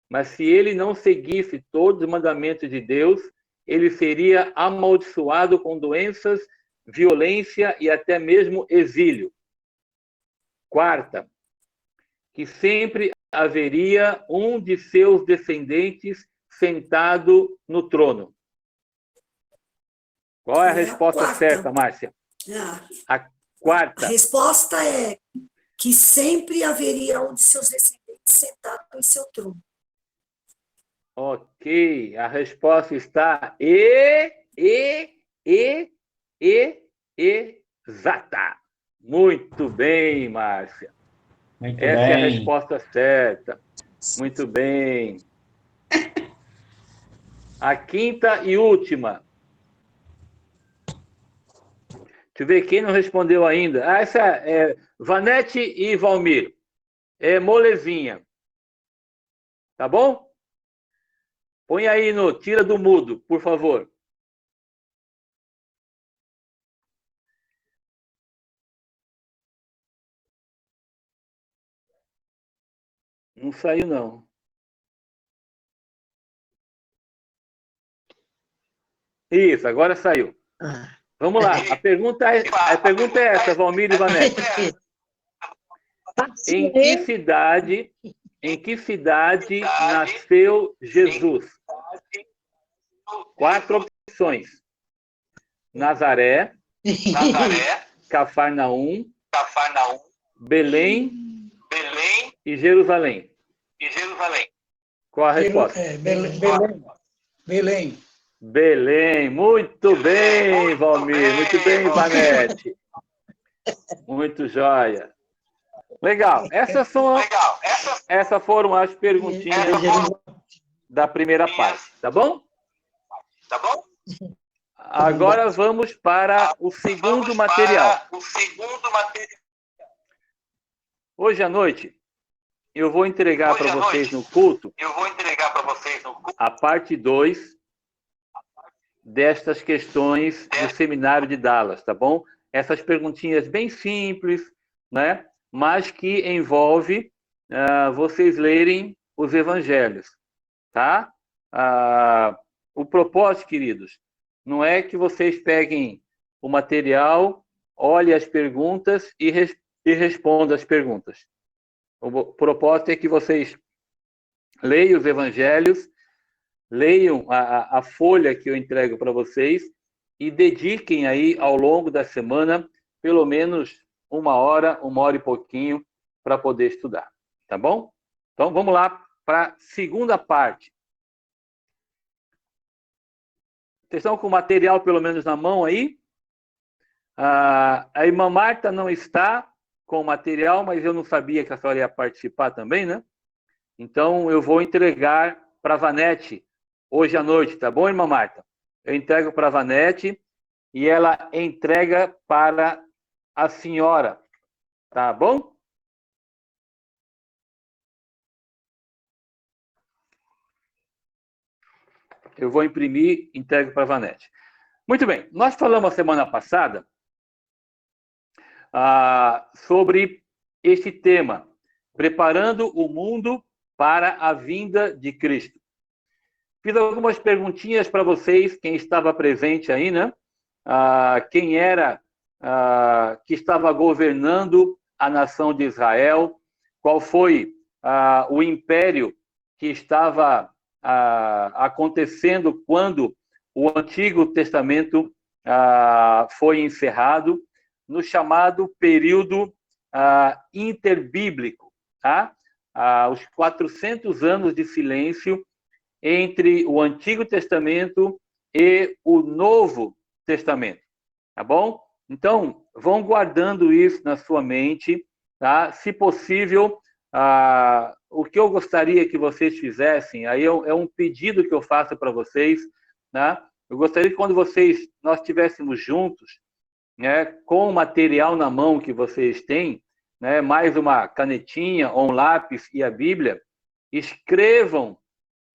Mas se ele não seguisse todos os mandamentos de Deus, ele seria amaldiçoado com doenças, violência e até mesmo exílio. Quarta, que sempre haveria um de seus descendentes sentado no trono. Qual é a resposta certa, Márcia? A quarta. A resposta é que sempre haveria um de seus descendentes sentado em seu trono. Ok, a resposta está exata. Muito bem, Márcia. Muito Essa bem. é a resposta certa. Muito bem. A quinta e última. Deixa eu ver quem não respondeu ainda. Essa é Vanete e Valmir. É molezinha. Tá bom? Põe aí tira do mudo, por favor. Não saiu, não. Isso, agora saiu. Vamos lá. A pergunta é essa, Valmir e Vanete. Em que cidade nasceu Jesus? 4 opções. Nazaré, Cafarnaum, Belém e Jerusalém. Qual a resposta? Belém. Muito bem, Valmir. Muito bem, Vanete. Muito jóia. Legal. Essas foram as perguntinhas da primeira parte, tá bom? Agora vamos para o segundo material. Hoje à noite, eu vou entregar para vocês no culto a parte 2 destas questões do seminário de Dallas, tá bom? Essas perguntinhas bem simples, né? Mas que envolve vocês lerem os evangelhos, tá? O propósito, queridos, não é que vocês peguem o material, olhem as perguntas e respondam as perguntas. O propósito é que vocês leiam os evangelhos, leiam a folha que eu entrego para vocês e dediquem aí ao longo da semana pelo menos 1 hora e pouquinho para poder estudar, tá bom? Então vamos lá para a segunda parte. Vocês estão com o material pelo menos na mão aí? A irmã Marta não está com o material, mas eu não sabia que a senhora ia participar também, né? Então eu vou entregar para a Vanete hoje à noite, tá bom, irmã Marta? Eu entrego para a Vanete e ela entrega para a senhora, tá bom? Eu vou imprimir e entrego para a Vanete. Muito bem, nós falamos a semana passada sobre este tema, preparando o mundo para a vinda de Cristo. Fiz algumas perguntinhas para vocês, quem estava presente aí, né? Quem era que estava governando a nação de Israel, qual foi o império que estava acontecendo quando o Antigo Testamento foi encerrado, no chamado período interbíblico, tá? Os 400 anos de silêncio entre o Antigo Testamento e o Novo Testamento, tá bom? Então, vão guardando isso na sua mente, tá? Se possível, o que eu gostaria que vocês fizessem, aí é um pedido que eu faço para vocês, né? Eu gostaria que quando nós estivéssemos juntos, né, com o material na mão que vocês têm, né, mais uma canetinha ou um lápis e a Bíblia, escrevam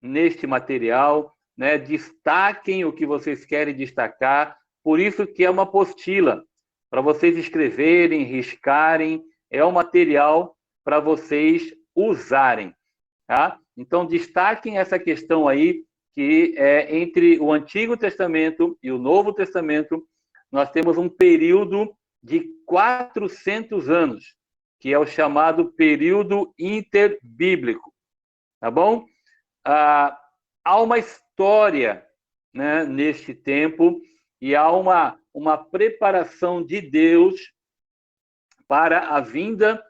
neste material, né, destaquem o que vocês querem destacar, por isso que é uma apostila, para vocês escreverem, riscarem, é um material para vocês usarem, tá? Então, destaquem essa questão aí, que é entre o Antigo Testamento e o Novo Testamento, nós temos um período de 400 anos, que é o chamado período interbíblico, tá bom? Há uma história, né, neste tempo e há uma preparação de Deus para a vinda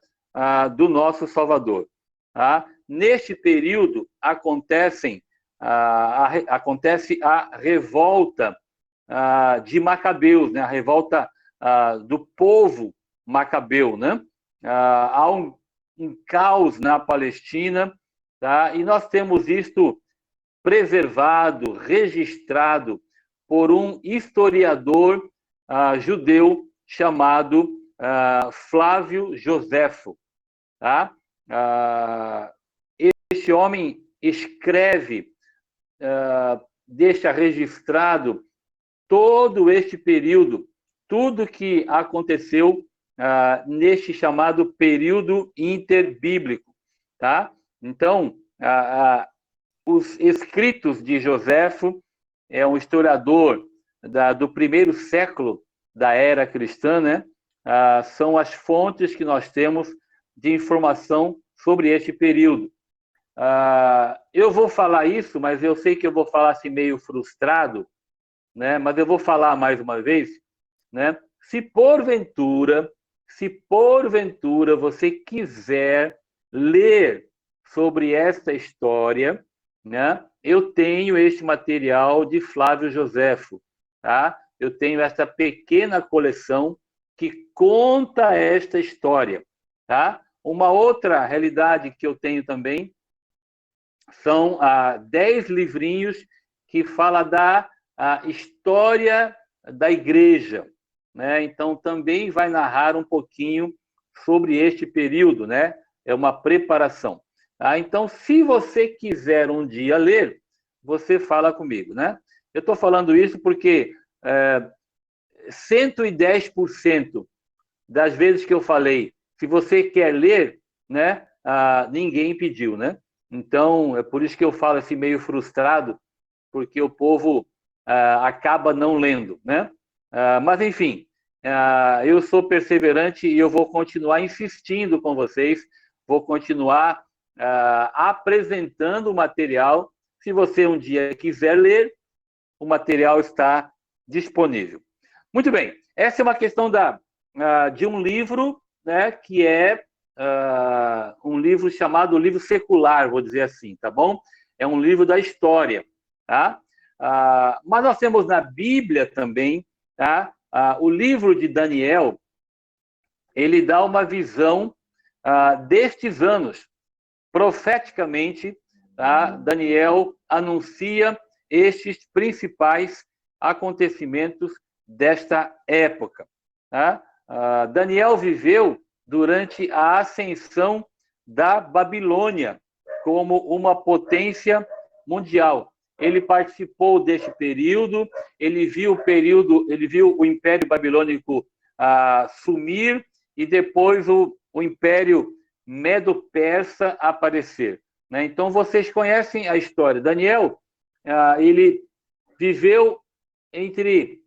do nosso Salvador. Tá? Neste período acontece a revolta de Macabeus, né? A revolta do povo macabeu, né? Há um caos na Palestina, tá? E nós temos isto preservado, registrado por um historiador judeu chamado Flávio Joséfo. Tá? Este homem escreve, deixa registrado todo este período, tudo que aconteceu neste chamado período interbíblico. Tá? Então, os escritos de Joséfo, é um historiador do primeiro século da era cristã, né? São as fontes que nós temos de informação sobre este período. Eu vou falar isso, mas eu sei que eu vou falar assim meio frustrado, né? Mas eu vou falar mais uma vez, né? Se porventura você quiser ler sobre esta história, né? Eu tenho este material de Flávio Joséfo, tá? Eu tenho essa pequena coleção que conta esta história, tá? Uma outra realidade que eu tenho também são 10 livrinhos que fala da história da igreja, né? Então também vai narrar um pouquinho sobre este período, né? É uma preparação. Tá? Então, se você quiser um dia ler, você fala comigo, né? Eu estou falando isso porque 110% das vezes que eu falei, se você quer ler, né, ninguém pediu, né? Então, é por isso que eu falo assim meio frustrado, porque o povo acaba não lendo, né? Mas, enfim, eu sou perseverante e eu vou continuar insistindo com vocês, vou continuar apresentando o material. Se você um dia quiser ler, o material está disponível. Muito bem, essa é uma questão de um livro, né, que é um livro chamado livro secular, vou dizer assim, tá bom? É um livro da história, tá? Mas nós temos na Bíblia também, tá? O livro de Daniel, ele dá uma visão destes anos. Profeticamente, tá? Daniel anuncia estes principais acontecimentos desta época. Tá? Daniel viveu durante a ascensão da Babilônia como uma potência mundial. Ele participou deste período, ele viu o Império Babilônico sumir e depois o Império Medo-Persa aparecer. Né? Então, vocês conhecem a história. Daniel, ele viveu entre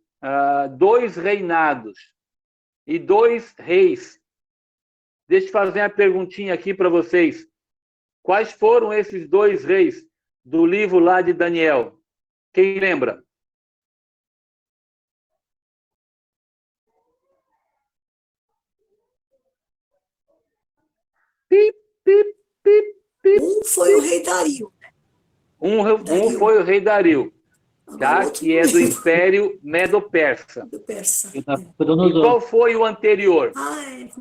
2 reinados e 2 reis. Deixa eu fazer uma perguntinha aqui para vocês. Quais foram esses 2 reis do livro lá de Daniel? Quem lembra? Pip, pip, pip, pip. Um foi o rei Dario. Um foi o rei Dario, tá? Que é do Império Medo-Persa. Persa. E qual foi o anterior?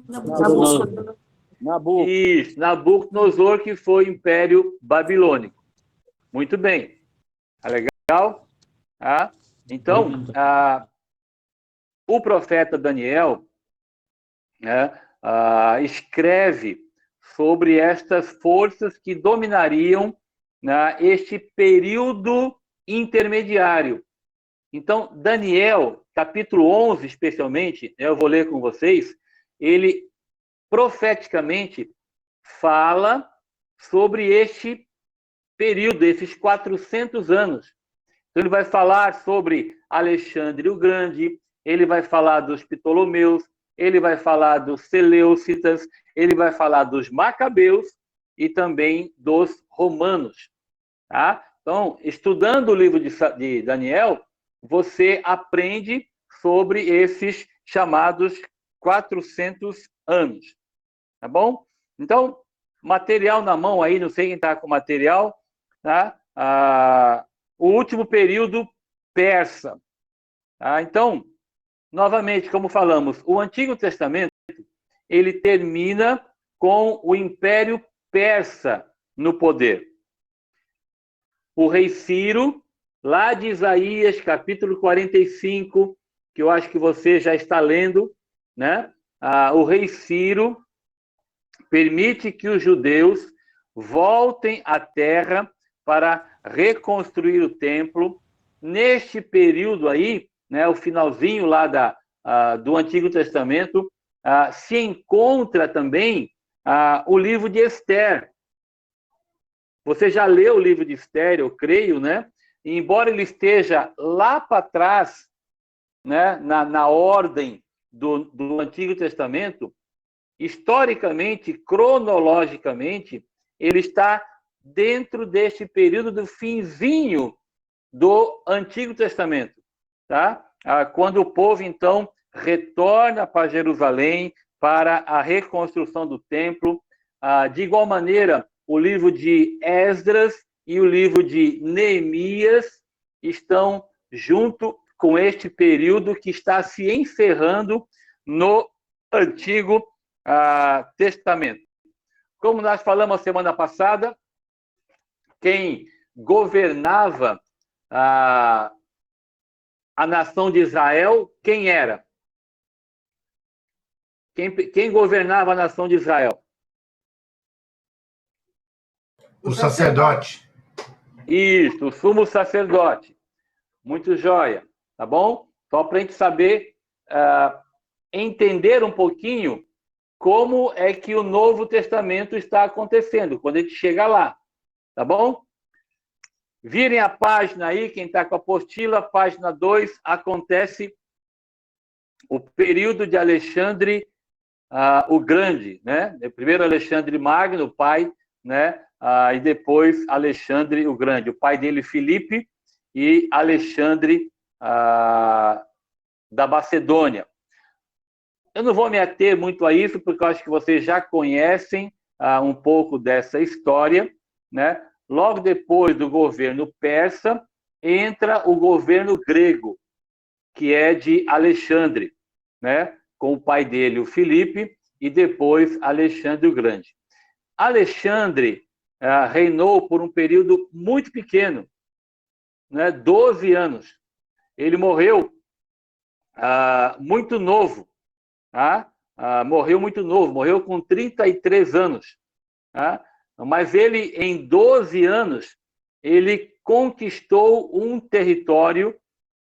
Nabucodonosor. Isso, Nabucodonosor, que foi o Império Babilônico. Muito bem. Tá legal? Tá? Então, o profeta Daniel, né, escreve sobre estas forças que dominariam, né, este período intermediário. Então, Daniel, capítulo 11, especialmente, eu vou ler com vocês, ele profeticamente fala sobre este período, esses 400 anos. Então, ele vai falar sobre Alexandre o Grande, ele vai falar dos Ptolomeus, ele vai falar dos Seleucidas, ele vai falar dos Macabeus e também dos romanos. Tá? Então, estudando o livro de Daniel, você aprende sobre esses chamados 400 anos. Tá bom? Então, material na mão aí, não sei quem está com material, tá? O último período persa. Tá? Então, novamente, como falamos, o Antigo Testamento, ele termina com o Império Persa no poder. O rei Ciro, lá de Isaías, capítulo 45, que eu acho que você já está lendo, né? O rei Ciro permite que os judeus voltem à terra para reconstruir o templo. Neste período aí, né, o finalzinho lá do Antigo Testamento, se encontra também o livro de Esther. Você já leu o livro de Esther, eu creio, né? E embora ele esteja lá para trás, né, na ordem do Antigo Testamento, historicamente, cronologicamente, ele está dentro deste período do finzinho do Antigo Testamento, tá? Quando o povo, então, retorna para Jerusalém para a reconstrução do templo. De igual maneira, o livro de Esdras e o livro de Neemias estão junto com este período que está se encerrando no Antigo Testamento. Como nós falamos a semana passada, quem governava a nação de Israel, quem era? Quem governava a nação de Israel? O sacerdote. Isso, o sumo sacerdote. Muito jóia, tá bom? Só para a gente saber, entender um pouquinho como é que o Novo Testamento está acontecendo, quando a gente chega lá, tá bom? Virem a página aí, quem está com a apostila, página 2, acontece o período de Alexandre o Grande, né? Primeiro Alexandre Magno, o pai, né? E depois Alexandre o Grande, o pai dele, Filipe, e Alexandre da Macedônia. Eu não vou me ater muito a isso, porque eu acho que vocês já conhecem um pouco dessa história, né? Logo depois do governo persa, entra o governo grego, que é de Alexandre, né? Com o pai dele, o Filipe, e depois Alexandre o Grande. Alexandre reinou por um período muito pequeno, né? 12 anos. Ele morreu muito novo, tá? Morreu muito novo, morreu com 33 anos. Tá? Mas ele, em 12 anos, ele conquistou um território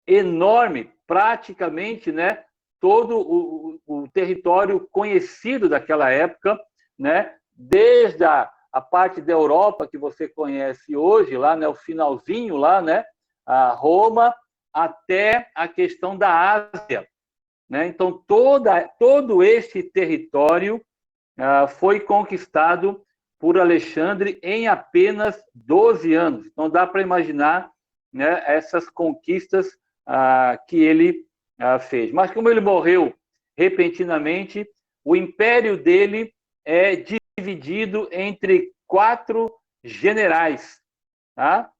enorme, praticamente, né? Todo o território conhecido daquela época, né? Desde a parte da Europa que você conhece hoje, lá, né? O finalzinho lá, né? A Roma, até a questão da Ásia, né? Então, todo este território foi conquistado por Alexandre em apenas 12 anos. Então, dá para imaginar, né, essas conquistas que ele fez. Mas, como ele morreu repentinamente, o império dele é dividido entre 4 generais. Tá?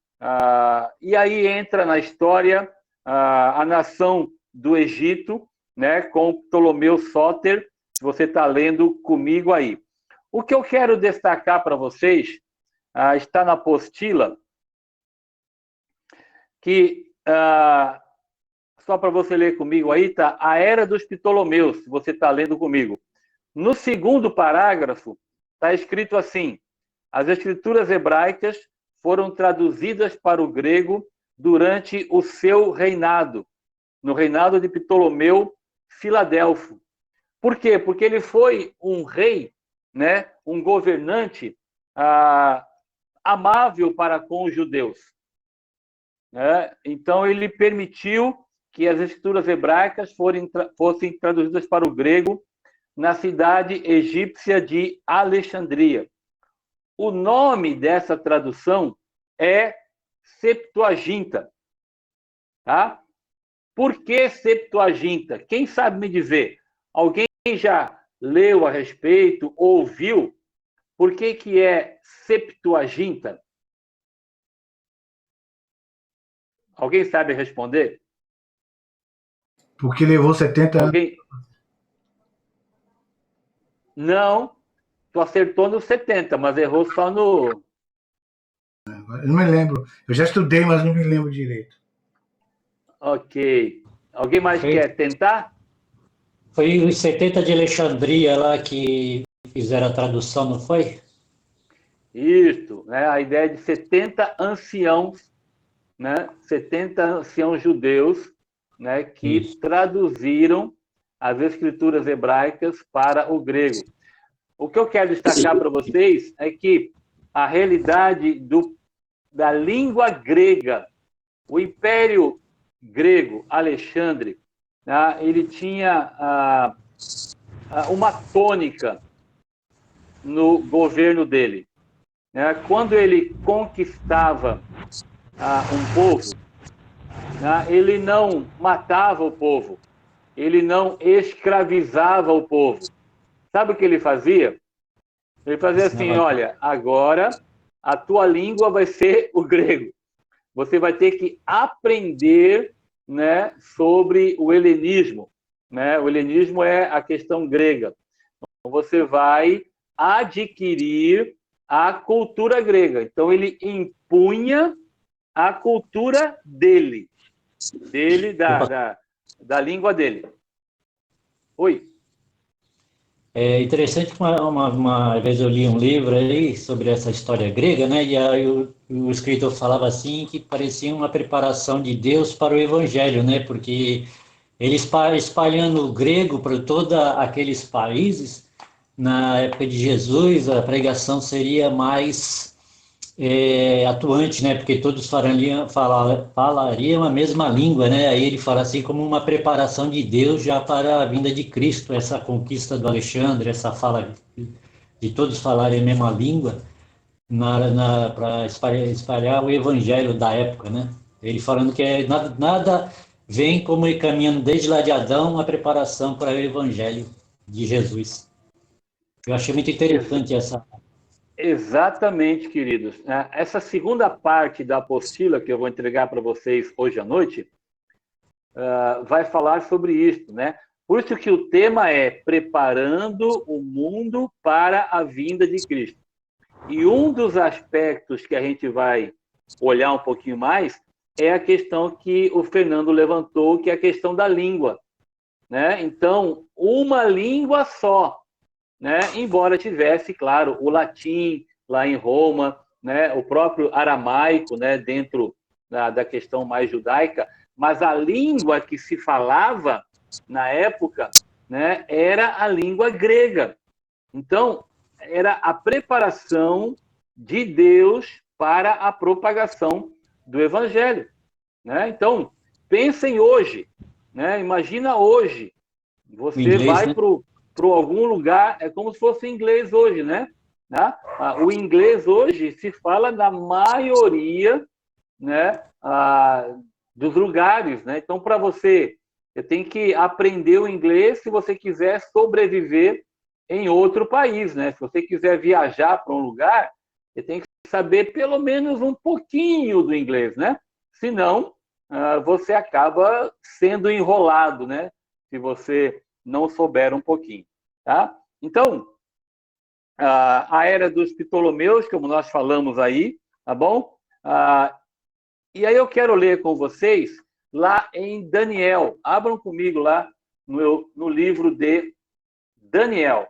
E aí entra na história a nação do Egito, né, com Ptolomeu Sóter, que você está lendo comigo aí. O que eu quero destacar para vocês, está na apostila, que, só para você ler comigo aí, tá? A Era dos Ptolomeus, se você está lendo comigo. No segundo parágrafo, está escrito assim: as escrituras hebraicas foram traduzidas para o grego durante o seu reinado, no reinado de Ptolomeu Filadelfo. Por quê? Porque ele foi um rei, né, um governante amável para com os judeus. Né? Então, ele permitiu que as escrituras hebraicas fossem traduzidas para o grego na cidade egípcia de Alexandria. O nome dessa tradução é Septuaginta. Tá? Por que Septuaginta? Quem sabe me dizer? Alguém já leu a respeito, ouviu? Por que é Septuaginta? Alguém sabe responder? Porque levou 70 anos. Não, tu acertou no 70, mas errou só no... Eu não me lembro. Eu já estudei, mas não me lembro direito. Ok. Alguém mais quer tentar? Foi os 70 de Alexandria lá que fizeram a tradução, não foi? Isso, né? A ideia de 70 anciãos, né? 70 anciãos judeus, né? Que traduziram as escrituras hebraicas para o grego. O que eu quero destacar para vocês é que a realidade da língua grega, o Império Grego, Alexandre, ele tinha uma tônica no governo dele. Quando ele conquistava um povo, ele não matava o povo, ele não escravizava o povo. Sabe o que ele fazia? Ele fazia assim: olha, agora a tua língua vai ser o grego. Você vai ter que aprender, né, sobre o helenismo. Né? O helenismo é a questão grega. Então, você vai adquirir a cultura grega. Então, ele impunha a cultura dele da língua dele. Oi? É interessante que uma vez eu li um livro aí sobre essa história grega, né? E aí o escritor falava assim que parecia uma preparação de Deus para o Evangelho, né? Porque ele espalhando o grego para todos aqueles países, na época de Jesus, a pregação seria mais atuante, né? Porque todos falariam a mesma língua, né? Aí ele fala assim como uma preparação de Deus já para a vinda de Cristo, essa conquista do Alexandre, essa fala de todos falarem a mesma língua, para espalhar o evangelho da época, né? Ele falando que nada vem como ir caminhando desde lá de Adão a preparação para o evangelho de Jesus. Eu achei muito interessante essa. Exatamente, queridos. Essa segunda parte da apostila que eu vou entregar para vocês hoje à noite vai falar sobre isso, né? Por isso que o tema é Preparando o Mundo para a Vinda de Cristo. E um dos aspectos que a gente vai olhar um pouquinho mais é a questão que o Fernando levantou, que é a questão da língua, né? Então, uma língua só, né? Embora tivesse, claro, o latim lá em Roma, né? O próprio aramaico, né? Dentro da questão mais judaica, mas a língua que se falava na época, né? Era a língua grega. Então, era a preparação de Deus para a propagação do evangelho, né? Então, pensem hoje, né? Imagina hoje, você Inglês, vai, né? para algum lugar, é como se fosse inglês hoje, né? O inglês hoje se fala na maioria, né, dos lugares, né? Então, para você tem que aprender o inglês se você quiser sobreviver em outro país, né? Se você quiser viajar para um lugar, você tem que saber pelo menos um pouquinho do inglês, né? Senão, você acaba sendo enrolado, né? Se você não souber um pouquinho, tá? Então, a era dos Ptolomeus, como nós falamos aí, tá bom? E aí eu quero ler com vocês lá em Daniel. Abram comigo lá no livro de Daniel.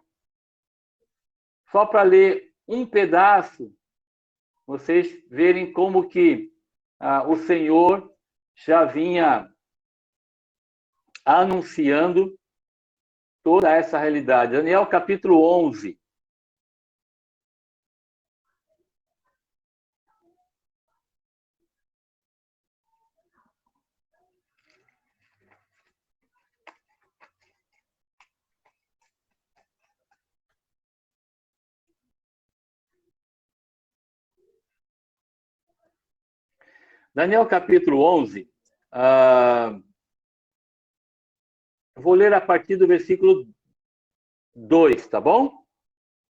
Só para ler um pedaço, vocês verem como que o Senhor já vinha anunciando toda essa realidade. Daniel capítulo 11. Daniel capítulo 11, vou ler a partir do versículo 2, tá bom?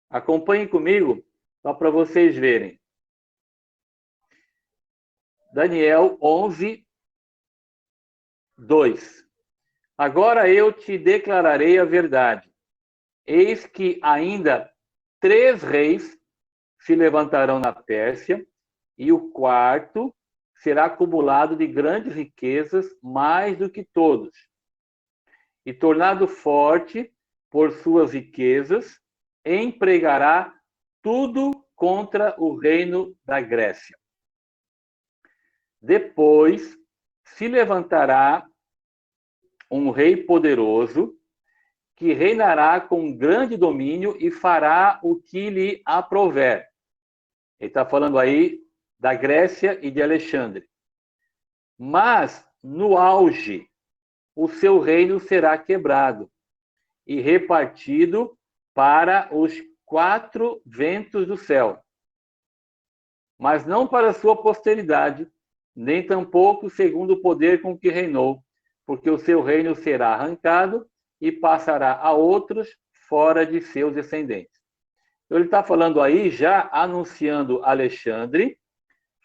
Acompanhem comigo, só para vocês verem. Daniel 11, 2. Agora eu te declararei a verdade. Eis que ainda 3 reis se levantarão na Pérsia, e o quarto será acumulado de grandes riquezas, mais do que todos. E tornado forte por suas riquezas, empregará tudo contra o reino da Grécia. Depois se levantará um rei poderoso, que reinará com grande domínio e fará o que lhe aprouver. Ele está falando aí da Grécia e de Alexandre. Mas, no auge, o seu reino será quebrado e repartido para os 4 ventos do céu. Mas não para sua posteridade, nem tampouco segundo o poder com que reinou, porque o seu reino será arrancado e passará a outros fora de seus descendentes. Então, ele está falando aí, já anunciando Alexandre,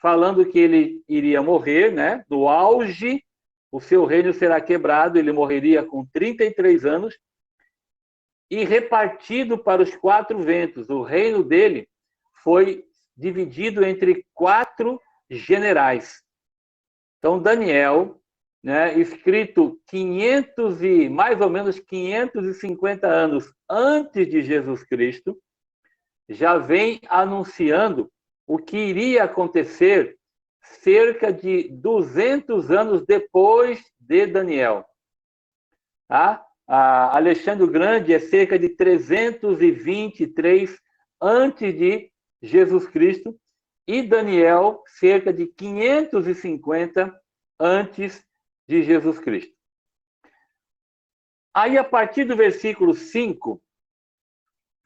falando que ele iria morrer, né? No auge, o seu reino será quebrado, ele morreria com 33 anos, e repartido para os 4 ventos. O reino dele foi dividido entre 4 generais. Então, Daniel né, escrito mais ou menos 550 anos antes de Jesus Cristo, já vem anunciando o que iria acontecer cerca de 200 anos depois de Daniel. Tá? Alexandre o Grande é cerca de 323 antes de Jesus Cristo e Daniel cerca de 550 antes de Jesus Cristo. Aí, a partir do versículo 5,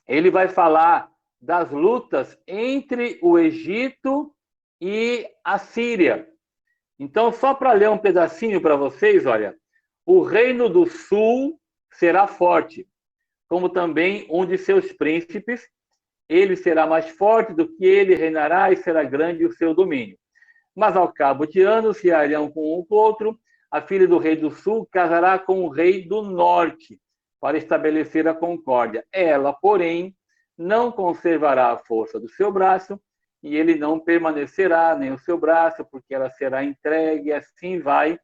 ele vai falar das lutas entre o Egito e a Síria. Então, só para ler um pedacinho para vocês, olha, o reino do sul será forte, como também um de seus príncipes, ele será mais forte do que ele, reinará e será grande o seu domínio. Mas ao cabo de anos se aliarão com um com o outro, a filha do rei do sul casará com o rei do norte, para estabelecer a concórdia. Ela, porém, não conservará a força do seu braço, e ele não permanecerá nem o seu braço, porque ela será entregue, e assim vai.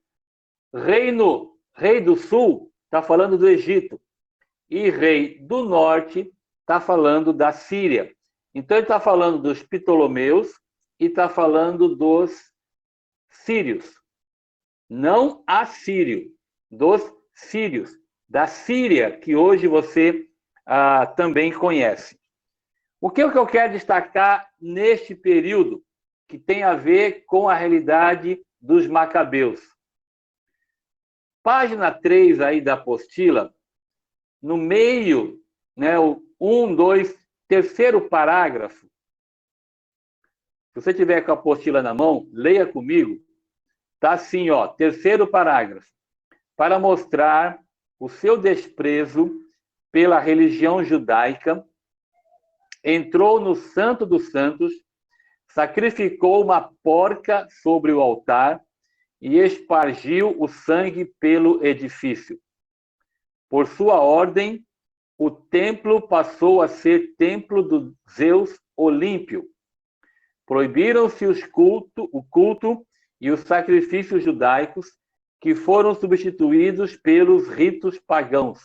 Rei do sul está falando do Egito, e rei do norte está falando da Síria. Então ele está falando dos Ptolomeus e está falando dos sírios. Não assírio, dos sírios, da Síria, que hoje você também conhece. O que eu quero destacar neste período, que tem a ver com a realidade dos macabeus? Página 3 aí da apostila, no meio, né, o 3º parágrafo. Se você tiver com a apostila na mão, leia comigo. Tá assim, ó, 3º parágrafo. Para mostrar o seu desprezo pela religião judaica, entrou no Santo dos Santos, sacrificou uma porca sobre o altar e espargiu o sangue pelo edifício. Por sua ordem, o templo passou a ser templo do Zeus Olímpio. Proibiram-se o culto e os sacrifícios judaicos, que foram substituídos pelos ritos pagãos.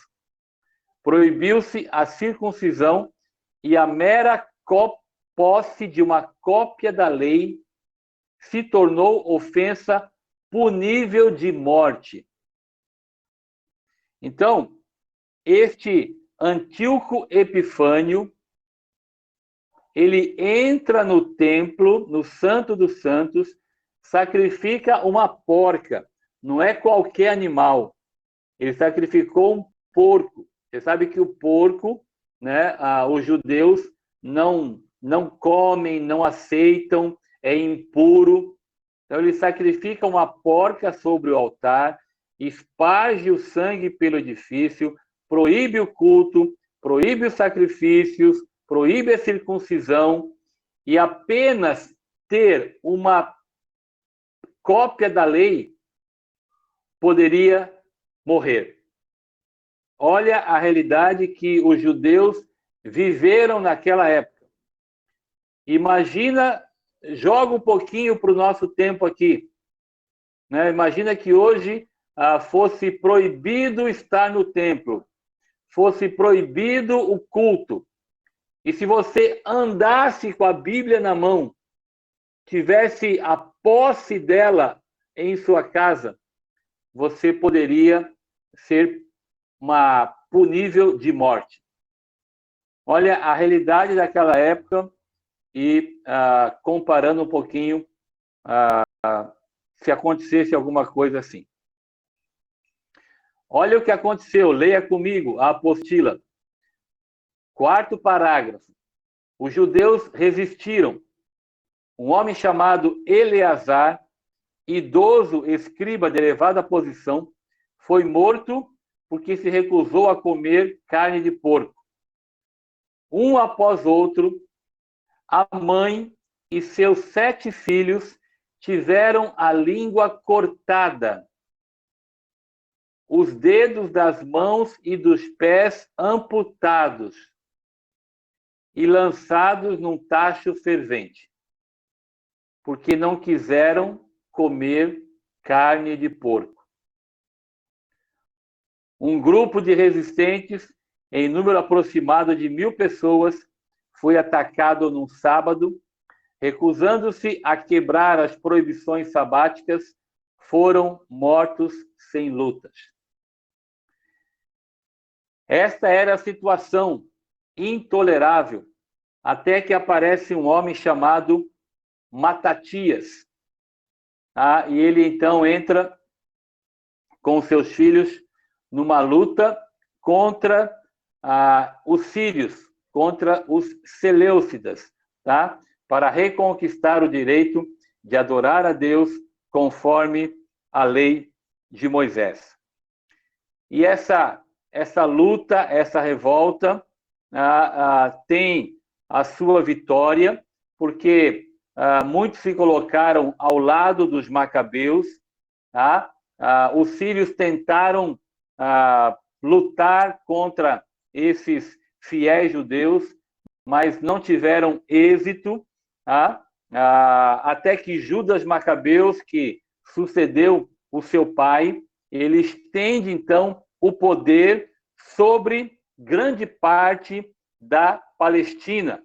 Proibiu-se a circuncisão e a mera posse de uma cópia da lei se tornou ofensa punível de morte. Então, este Antíoco Epifânio, ele entra no templo, no Santo dos Santos, sacrifica uma porca, não é qualquer animal. Ele sacrificou um porco. Você sabe que o porco, né, os judeus não comem, não aceitam, é impuro. Então ele sacrifica uma porca sobre o altar, esparge o sangue pelo edifício, proíbe o culto, proíbe os sacrifícios, proíbe a circuncisão, e apenas ter uma cópia da lei poderia morrer. Olha a realidade que os judeus viveram naquela época. Imagina, joga um pouquinho para o nosso tempo aqui, né? Imagina que hoje fosse proibido estar no templo, fosse proibido o culto. E se você andasse com a Bíblia na mão, tivesse a posse dela em sua casa, você poderia ser punível de morte. Olha a realidade daquela época e comparando um pouquinho se acontecesse alguma coisa assim. Olha o que aconteceu, leia comigo a apostila. 4º parágrafo. Os judeus resistiram. Um homem chamado Eleazar, idoso escriba de elevada posição, foi morto porque se recusou a comer carne de porco. Um após outro, a mãe e seus 7 filhos tiveram a língua cortada, os dedos das mãos e dos pés amputados e lançados num tacho fervente, porque não quiseram comer carne de porco. Um grupo de resistentes, em número aproximado de 1.000 pessoas, foi atacado num sábado. Recusando-se a quebrar as proibições sabáticas, foram mortos sem lutas. Esta era a situação intolerável, até que aparece um homem chamado Matatias. E ele então entra com seus filhos numa luta contra os sírios, contra os seleucidas, tá? Para reconquistar o direito de adorar a Deus conforme a lei de Moisés. E essa luta, essa revolta, tem a sua vitória, porque muitos se colocaram ao lado dos macabeus, tá? Os sírios tentaram lutar contra esses fiéis judeus, mas não tiveram êxito, até que Judas Macabeus, que sucedeu o seu pai, ele estende, então, o poder sobre grande parte da Palestina.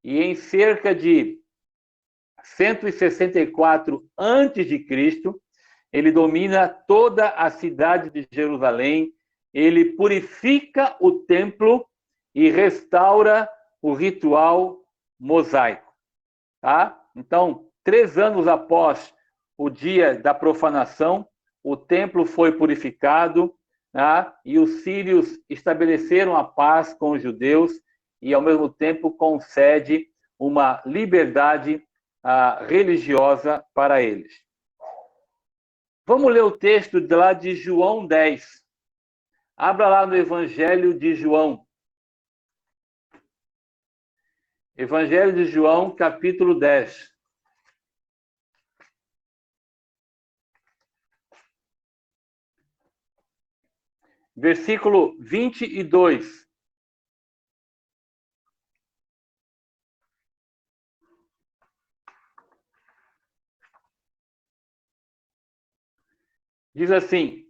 E em cerca de 164 a.C., ele domina toda a cidade de Jerusalém, ele purifica o templo e restaura o ritual mosaico. Tá? Então, 3 anos após o dia da profanação, o templo foi purificado, tá? E os sírios estabeleceram a paz com os judeus e, ao mesmo tempo, concede uma liberdade religiosa para eles. Vamos ler o texto de lá de João 10. Abra lá no Evangelho de João. Evangelho de João, capítulo 10. Versículo 22. Diz assim: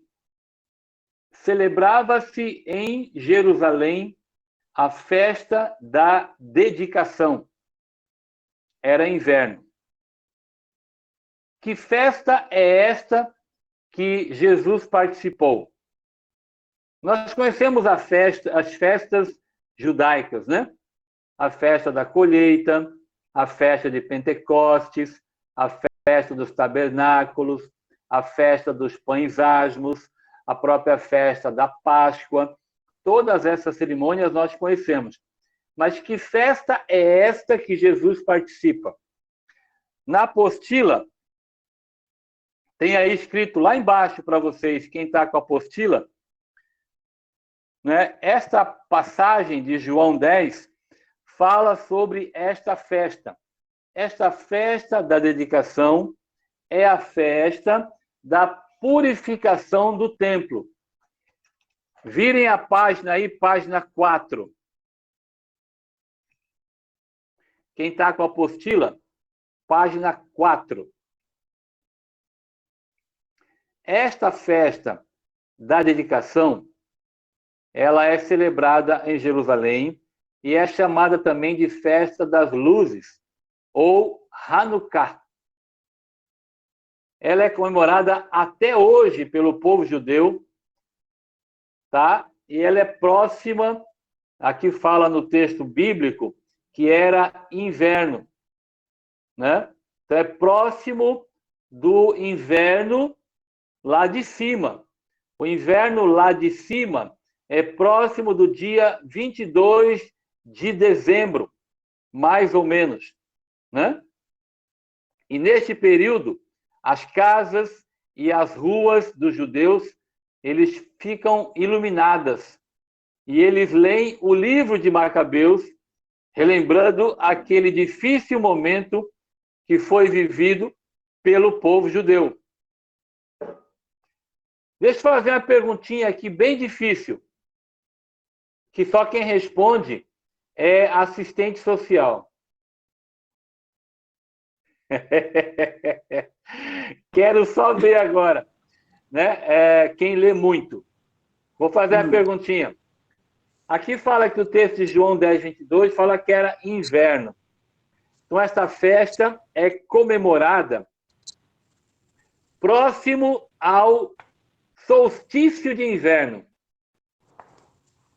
celebrava-se em Jerusalém a festa da dedicação. Era inverno. Que festa é esta que Jesus participou? Nós conhecemos as festas judaicas, né? A festa da colheita, a festa de Pentecostes, a festa dos tabernáculos, a festa dos pães asmos, a própria festa da Páscoa. Todas essas cerimônias nós conhecemos. Mas que festa é esta que Jesus participa? Na apostila, tem aí escrito lá embaixo para vocês, quem está com a apostila, né? Esta passagem de João 10 fala sobre esta festa. Esta festa da dedicação é a festa da purificação do templo. Virem a página aí, página 4. Quem está com a apostila, página 4. Esta festa da dedicação, ela é celebrada em Jerusalém e é chamada também de Festa das Luzes, ou Hanukkah. Ela é comemorada até hoje pelo povo judeu, tá? E ela é próxima, aqui fala no texto bíblico, que era inverno, né? Então é próximo do inverno lá de cima. O inverno lá de cima é próximo do dia 22 de dezembro, mais ou menos, né? E neste período, as casas e as ruas dos judeus, eles ficam iluminadas. E eles leem o livro de Macabeus, relembrando aquele difícil momento que foi vivido pelo povo judeu. Deixa eu fazer uma perguntinha aqui bem difícil, que só quem responde é assistente social. Quero só ver agora, né? Quem lê muito. Vou fazer a perguntinha. Aqui fala que o texto de João 10, 22 fala que era inverno. Então, essa festa é comemorada próximo ao solstício de inverno.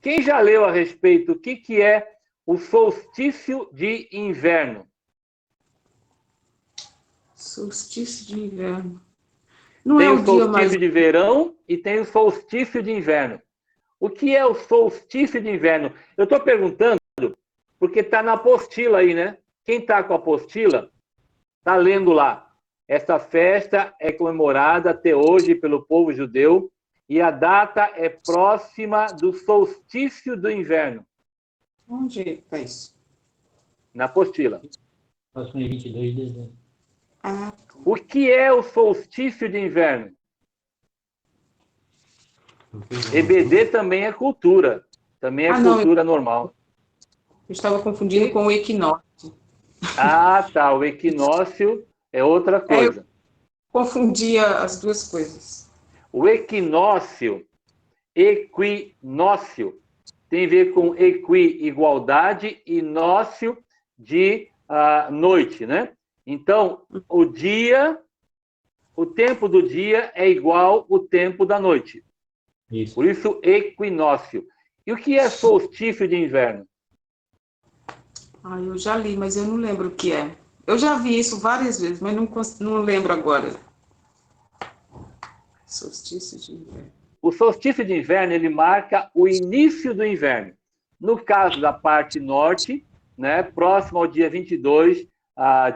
Quem já leu a respeito o que é o solstício de inverno? Solstício de inverno. Não Tem é o o dia solstício mais... de verão e tem o solstício de inverno. O que é o solstício de inverno? Eu estou perguntando porque está na apostila aí, né? Quem está com a apostila está lendo lá. Essa festa é comemorada até hoje pelo povo judeu e a data é próxima do solstício do inverno. Onde está isso? Na apostila. Próximo dia 22 de dezembro. Ah, O que é o solstício de inverno? EBD também é cultura. Também é não, cultura normal. eu estava confundindo com o equinócio. Ah, tá. O equinócio é outra coisa. Confundia as duas coisas. O equinócio tem a ver com igualdade, e nócio de noite, né? Então, o tempo do dia é igual ao tempo da noite. Isso. Por isso, equinócio. E o que é solstício de inverno? Eu já li, mas eu não lembro o que é. Eu já vi isso várias vezes, mas não lembro agora. Solstício de inverno. O solstício de inverno, ele marca o início do inverno. No caso da parte norte, né, próximo ao dia 22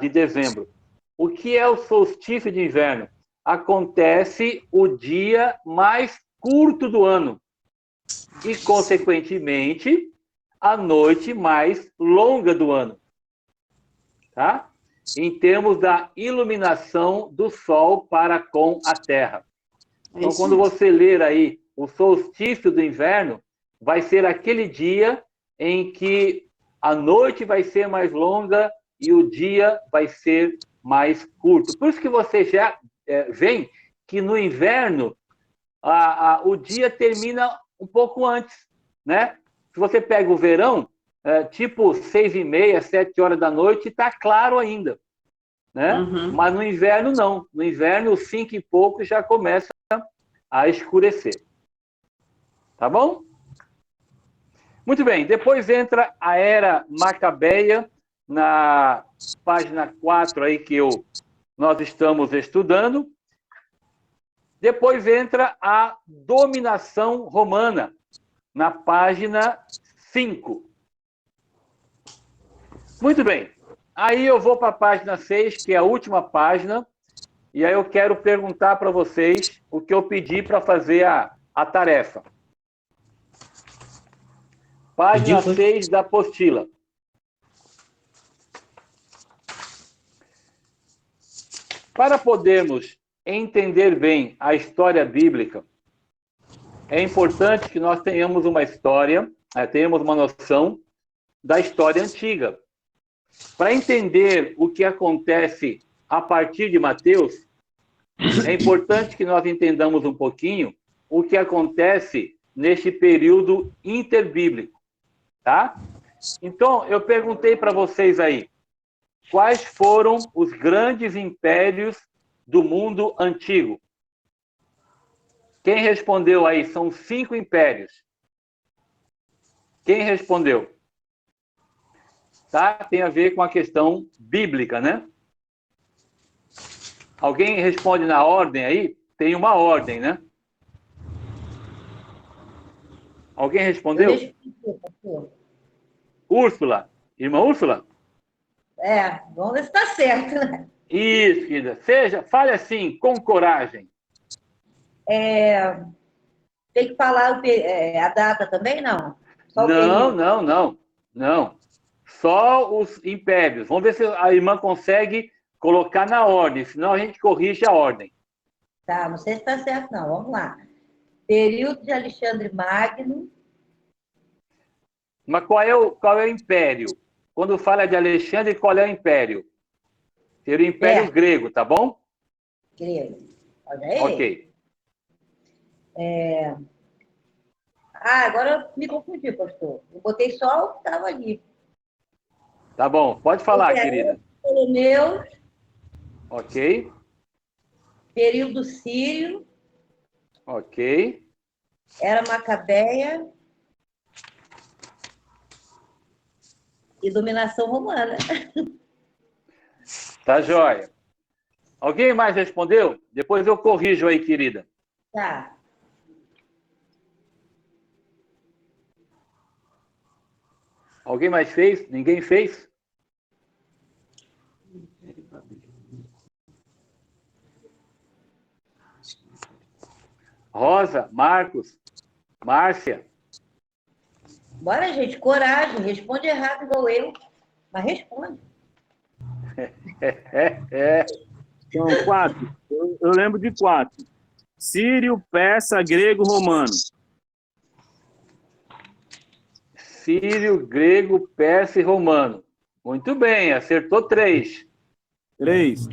de dezembro. O que é o solstício de inverno? Acontece o dia mais curto do ano e, consequentemente, a noite mais longa do ano. Tá? Em termos da iluminação do Sol para com a Terra. Então, quando você ler aí o solstício do inverno, vai ser aquele dia em que a noite vai ser mais longa e o dia vai ser mais curto. Por isso que você já vê que no inverno o dia termina um pouco antes, né? Se você pega o verão, tipo 6h30, 7 horas da noite, está claro ainda, né? Mas no inverno não. No inverno, 5 e pouco já começa a escurecer. Tá bom? Muito bem. Depois entra a Era Macabeia, na página 4 aí que nós estamos estudando. Depois entra a Dominação Romana, na página 5. Muito bem. Aí eu vou para a página 6, que é a última página, e aí eu quero perguntar para vocês o que eu pedi para fazer a tarefa. Página 6 da apostila. Para podermos entender bem a história bíblica, é importante que nós tenhamos uma história, tenhamos uma noção da história antiga. Para entender o que acontece a partir de Mateus, é importante que nós entendamos um pouquinho o que acontece neste período interbíblico, tá? Então, eu perguntei para vocês aí, quais foram os grandes impérios do mundo antigo? Quem respondeu aí? São 5 impérios. Quem respondeu? Tá? Tem a ver com a questão bíblica, né? Alguém responde na ordem aí? Tem uma ordem, né? Alguém respondeu? Úrsula. Irmã Úrsula? Vamos ver se está certo, né? Isso, querida. Fale assim, com coragem. Tem que falar a data também, não? Só o período. Não. Só os impérios. Vamos ver se a irmã consegue colocar na ordem, senão a gente corrige a ordem. Tá, não sei se está certo, não. Vamos lá. Período de Alexandre Magno. Mas qual é o império? Quando fala de Alexandre, qual é o império? Seria o Império Grego, tá bom? Grego. Olha aí. Ok. agora eu me confundi, pastor. Eu botei só o que estava ali. Tá bom, pode falar, Israel, querida. Ptolomeu, Ok, período sírio, ok. era Macabeia e dominação romana. Tá joia. Alguém mais respondeu? Depois eu corrijo aí, querida. Tá. Alguém mais fez? Ninguém fez? Rosa, Marcos, Márcia. Bora, gente, coragem. Responde errado igual eu, mas responde. São 4. Eu lembro de 4. Sírio, persa, grego, romano. Sírio, grego, persa e romano. Muito bem, acertou 3. 3.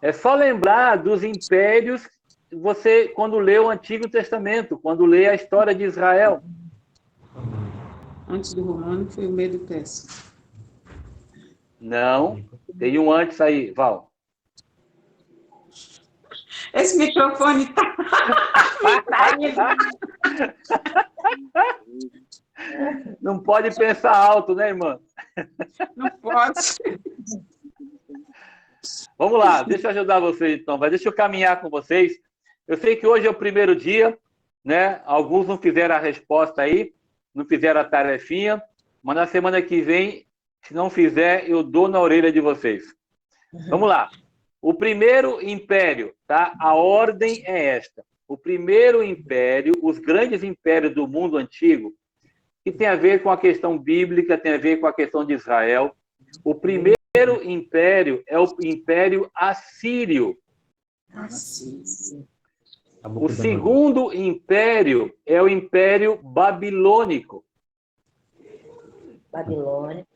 É só lembrar dos impérios, você, quando lê o Antigo Testamento, quando lê a história de Israel. Antes do romano foi o medo persa. Não, tem um antes aí, Val. Esse microfone tá Não pode pensar alto, né, irmã? Não pode. Vamos lá, deixa eu ajudar vocês então, deixa eu caminhar com vocês. Eu sei que hoje é o primeiro dia, né? Alguns não fizeram a resposta aí, não fizeram a tarefinha, mas na semana que vem, se não fizer, eu dou na orelha de vocês. Vamos lá. O primeiro império, tá? A ordem é esta. O primeiro império, os grandes impérios do mundo antigo, que tem a ver com a questão bíblica, tem a ver com a questão de Israel. O primeiro império é o Império Assírio. O segundo império é o Império Babilônico. Babilônia.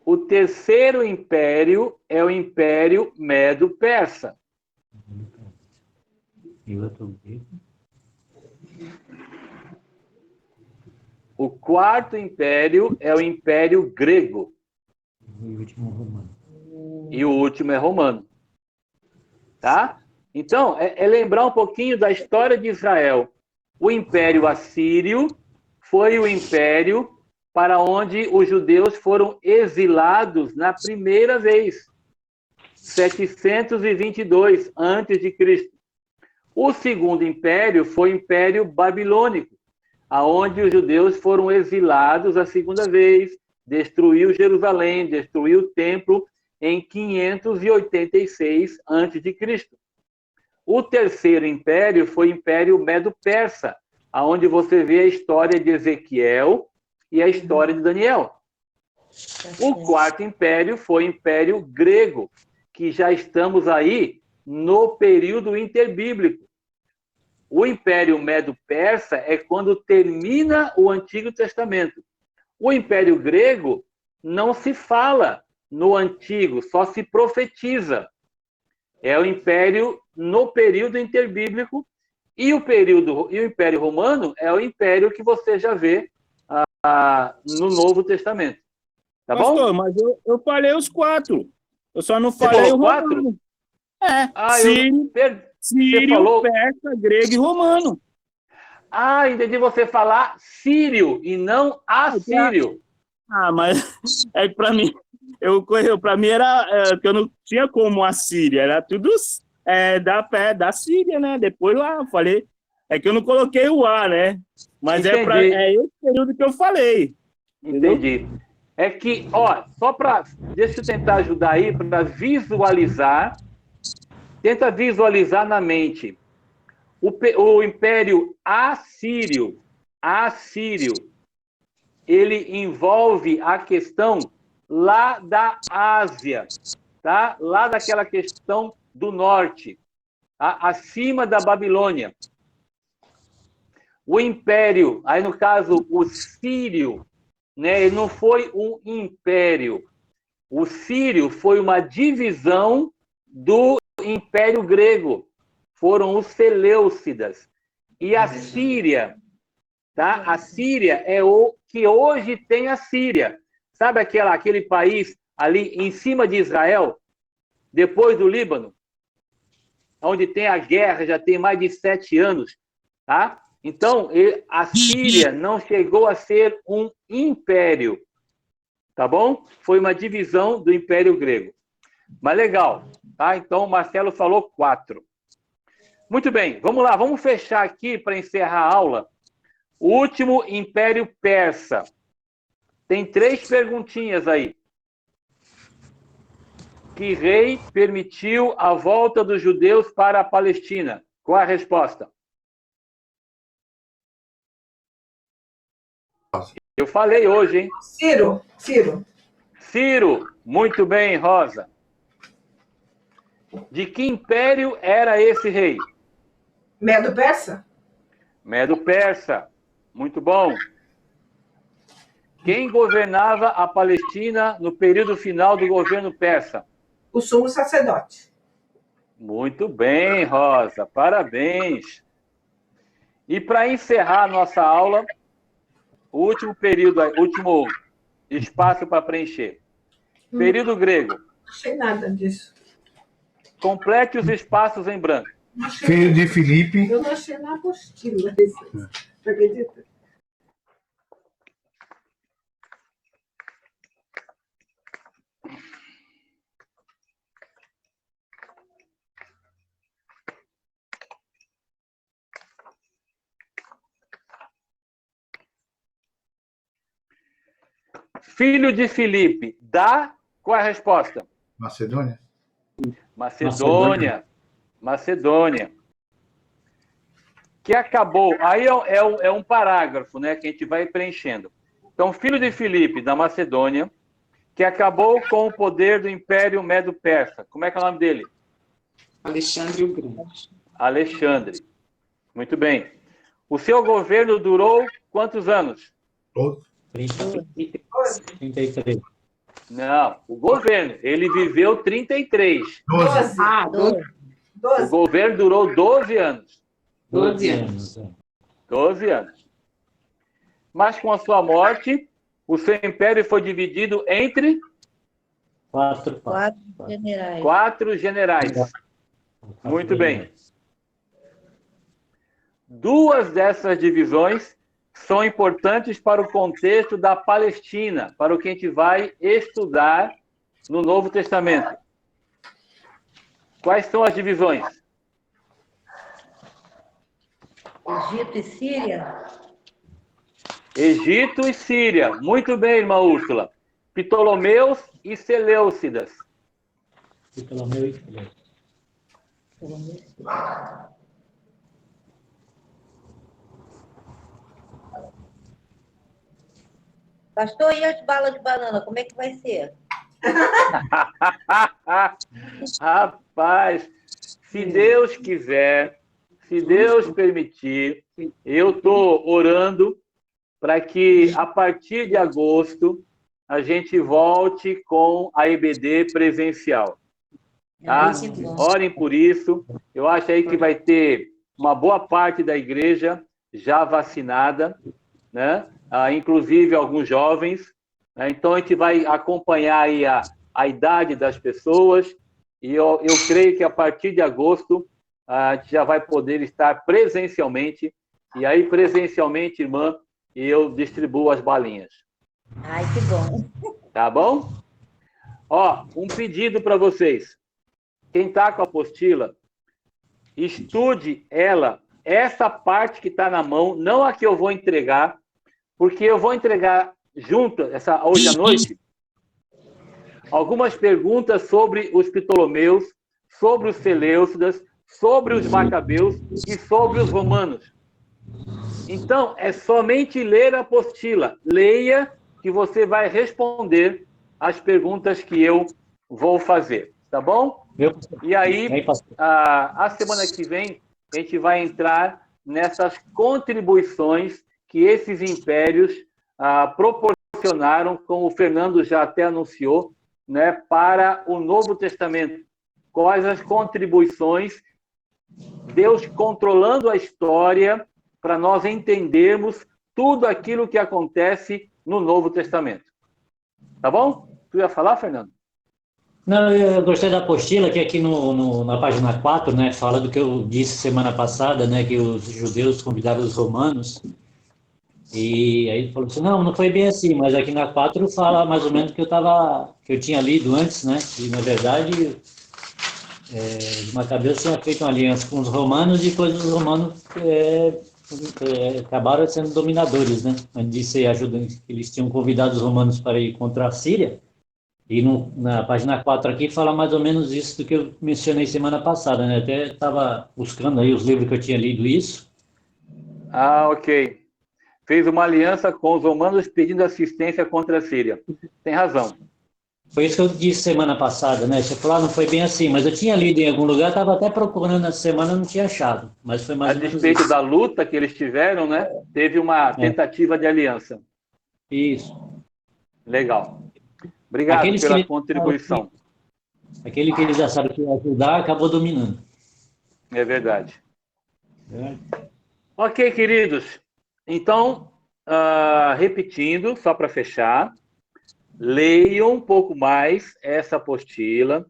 O terceiro império é o Império Medo-Persa. O quarto império é o Império Grego. E o último é romano. Tá? Então, é lembrar um pouquinho da história de Israel. O Império Assírio foi o império para onde os judeus foram exilados na primeira vez, 722 a.C. O segundo império foi o Império Babilônico, aonde os judeus foram exilados a segunda vez, destruiu Jerusalém, destruiu o templo em 586 a.C. O terceiro império foi o Império Medo-Persa, aonde você vê a história de Ezequiel e a história de Daniel. O quarto império foi o Império Grego, que já estamos aí no período interbíblico. O Império Medo-Persa é quando termina o Antigo Testamento. O Império Grego não se fala no Antigo, só se profetiza. É o Império no período interbíblico, e o Império Romano é o império que você já vê no Novo Testamento. Tá Pastor, bom? mas eu falei os 4. Eu só não falei o romano. Sírio, Você falou... persa, grego e romano. Entendi você falar sírio e não assírio. Mas é que para mim, para mim era que eu não tinha como a Síria, era tudo da Síria, né? Depois lá eu falei, é que eu não coloquei o A, né? Mas Entendi. é esse período que eu falei. Entendi. Entendeu? É que, deixa eu tentar ajudar aí para visualizar. Tenta visualizar na mente. O Império Assírio, ele envolve a questão lá da Ásia, tá? Lá daquela questão do norte, tá? Acima da Babilônia. O império, aí no caso o sírio, né? Ele não foi um império. O sírio foi uma divisão do Império Grego. Foram os Seleucidas. E a Síria Tá? A Síria é o que hoje tem a Síria. Sabe aquele país ali em cima de Israel, depois do Líbano, onde tem a guerra, já tem mais de 7 anos, tá? Então, a Síria não chegou a ser um império, tá bom? Foi uma divisão do Império Grego. Mas legal, tá? Então, o Marcelo falou 4. Muito bem, vamos lá, vamos fechar aqui para encerrar a aula. O último Império Persa. Tem 3 perguntinhas aí. Que rei permitiu a volta dos judeus para a Palestina? Qual a resposta? Eu falei hoje, hein? Ciro. Ciro. Muito bem, Rosa. De que império era esse rei? Medo-Persa? Medo-Persa. Muito bom. Quem governava a Palestina no período final do governo persa? O sumo sacerdote. Muito bem, Rosa. Parabéns. E para encerrar a nossa aula, o último período, último espaço para preencher. Período grego. Não achei nada disso. Complete os espaços em branco. Filho de Filipe. Eu não achei na apostila isso. Você acredita? Filho de Filipe, dá? Qual é a resposta? Macedônia. Macedônia. Que acabou. Aí é um parágrafo, né, que a gente vai preenchendo. Então, filho de Filipe, da Macedônia, que acabou com o poder do Império Medo-Persa. Como é que é o nome dele? Alexandre o Grande. Alexandre. Muito bem. O seu governo durou quantos anos? 33. Não, o governo. Ele viveu 33. 12. Ah, 12. O governo durou 12 anos. 12 anos. 12 anos. Mas com a sua morte, o seu império foi dividido entre 4 generais. 4 generais. Muito bem. 2 dessas divisões são importantes para o contexto da Palestina, para o que a gente vai estudar no Novo Testamento. Quais são as divisões? Egito e Síria? Egito e Síria. Muito bem, irmã Úrsula. Ptolomeus e Seleucidas. Ptolomeu e Seleucidas. Pastor, e as balas de banana, como é que vai ser? Rapaz, se Deus quiser, se Deus permitir, eu estou orando para que a partir de agosto a gente volte com a EBD presencial. Tá? Orem por isso. Eu acho aí que vai ter uma boa parte da igreja já vacinada, né? Inclusive alguns jovens. Né? Então a gente vai acompanhar aí a idade das pessoas e eu creio que a partir de agosto a gente já vai poder estar presencialmente. E aí, presencialmente, irmã, eu distribuo as balinhas. Ai, que bom. Tá bom? Ó, um pedido para vocês. Quem está com a apostila, estude essa parte que está na mão, não a que eu vou entregar, porque eu vou entregar junto, hoje à noite, algumas perguntas sobre os Ptolomeus, sobre os Seleucidas, sobre os Macabeus e sobre os romanos. Então, é somente ler a apostila. Leia que você vai responder as perguntas que eu vou fazer, tá bom? E aí, a semana que vem, a gente vai entrar nessas contribuições que esses impérios proporcionaram, como o Fernando já até anunciou, né, para o Novo Testamento. Quais as contribuições, Deus controlando a história, para nós entendermos tudo aquilo que acontece no Novo Testamento. Tá bom? Tu ia falar, Fernando? Não, eu gostei da apostila, que aqui na página 4, né, fala do que eu disse semana passada, né, que os judeus convidaram os romanos, e aí ele falou assim, não foi bem assim, mas aqui na 4 fala mais ou menos que eu tinha lido antes, né, e na verdade, Macabeus tinha feito uma aliança com os romanos, e depois os romanos acabaram sendo dominadores, né, eles tinham convidado os romanos para ir contra a Síria. E na página 4 aqui fala mais ou menos isso do que eu mencionei semana passada, né? Até estava buscando aí os livros que eu tinha lido isso. Ah, ok. Fez uma aliança com os romanos pedindo assistência contra a Síria. Tem razão. Foi isso que eu disse semana passada, né? Você falou, não foi bem assim, mas eu tinha lido em algum lugar, estava até procurando essa semana, não tinha achado. Mas foi mais ou menos isso. A despeito da luta que eles tiveram, né? Teve uma tentativa de aliança. Isso. Legal. Obrigado pela contribuição. Aquele que eles acharam que ia ajudar, acabou dominando. É verdade. Ok, queridos. Então, repetindo, só para fechar, leiam um pouco mais essa apostila.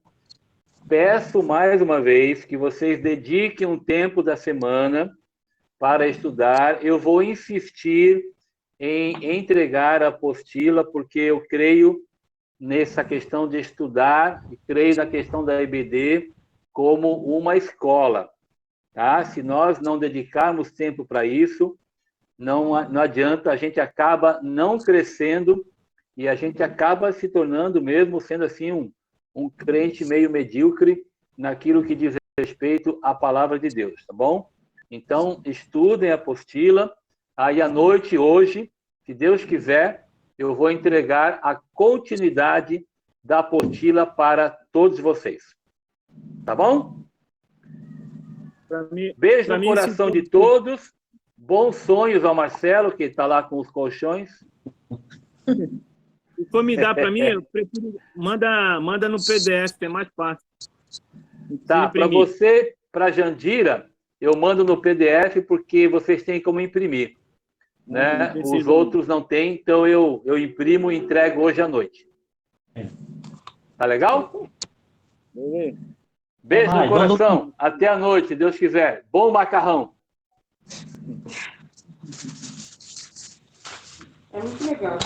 Peço mais uma vez que vocês dediquem um tempo da semana para estudar. Eu vou insistir em entregar a apostila, porque eu creio nessa questão de estudar, e creio na questão da EBD como uma escola. Tá? Se nós não dedicarmos tempo para isso, não adianta, a gente acaba não crescendo e a gente acaba se tornando mesmo, sendo assim, um crente meio medíocre naquilo que diz respeito à palavra de Deus, tá bom? Então, estudem a apostila. Aí, à noite, hoje, se Deus quiser, eu vou entregar a continuidade da apostila para todos vocês. Tá bom? Beijo no coração de todos. Bons sonhos ao Marcelo, que está lá com os colchões. Se for me dar para mim, eu prefiro... Manda no PDF, é mais fácil. Tá, para você, para Jandira, eu mando no PDF porque vocês têm como imprimir. Né? Os outros não têm, então eu imprimo e entrego hoje à noite. Tá legal? Beijo no coração. Até a noite, se Deus quiser. Bom macarrão. É muito legal.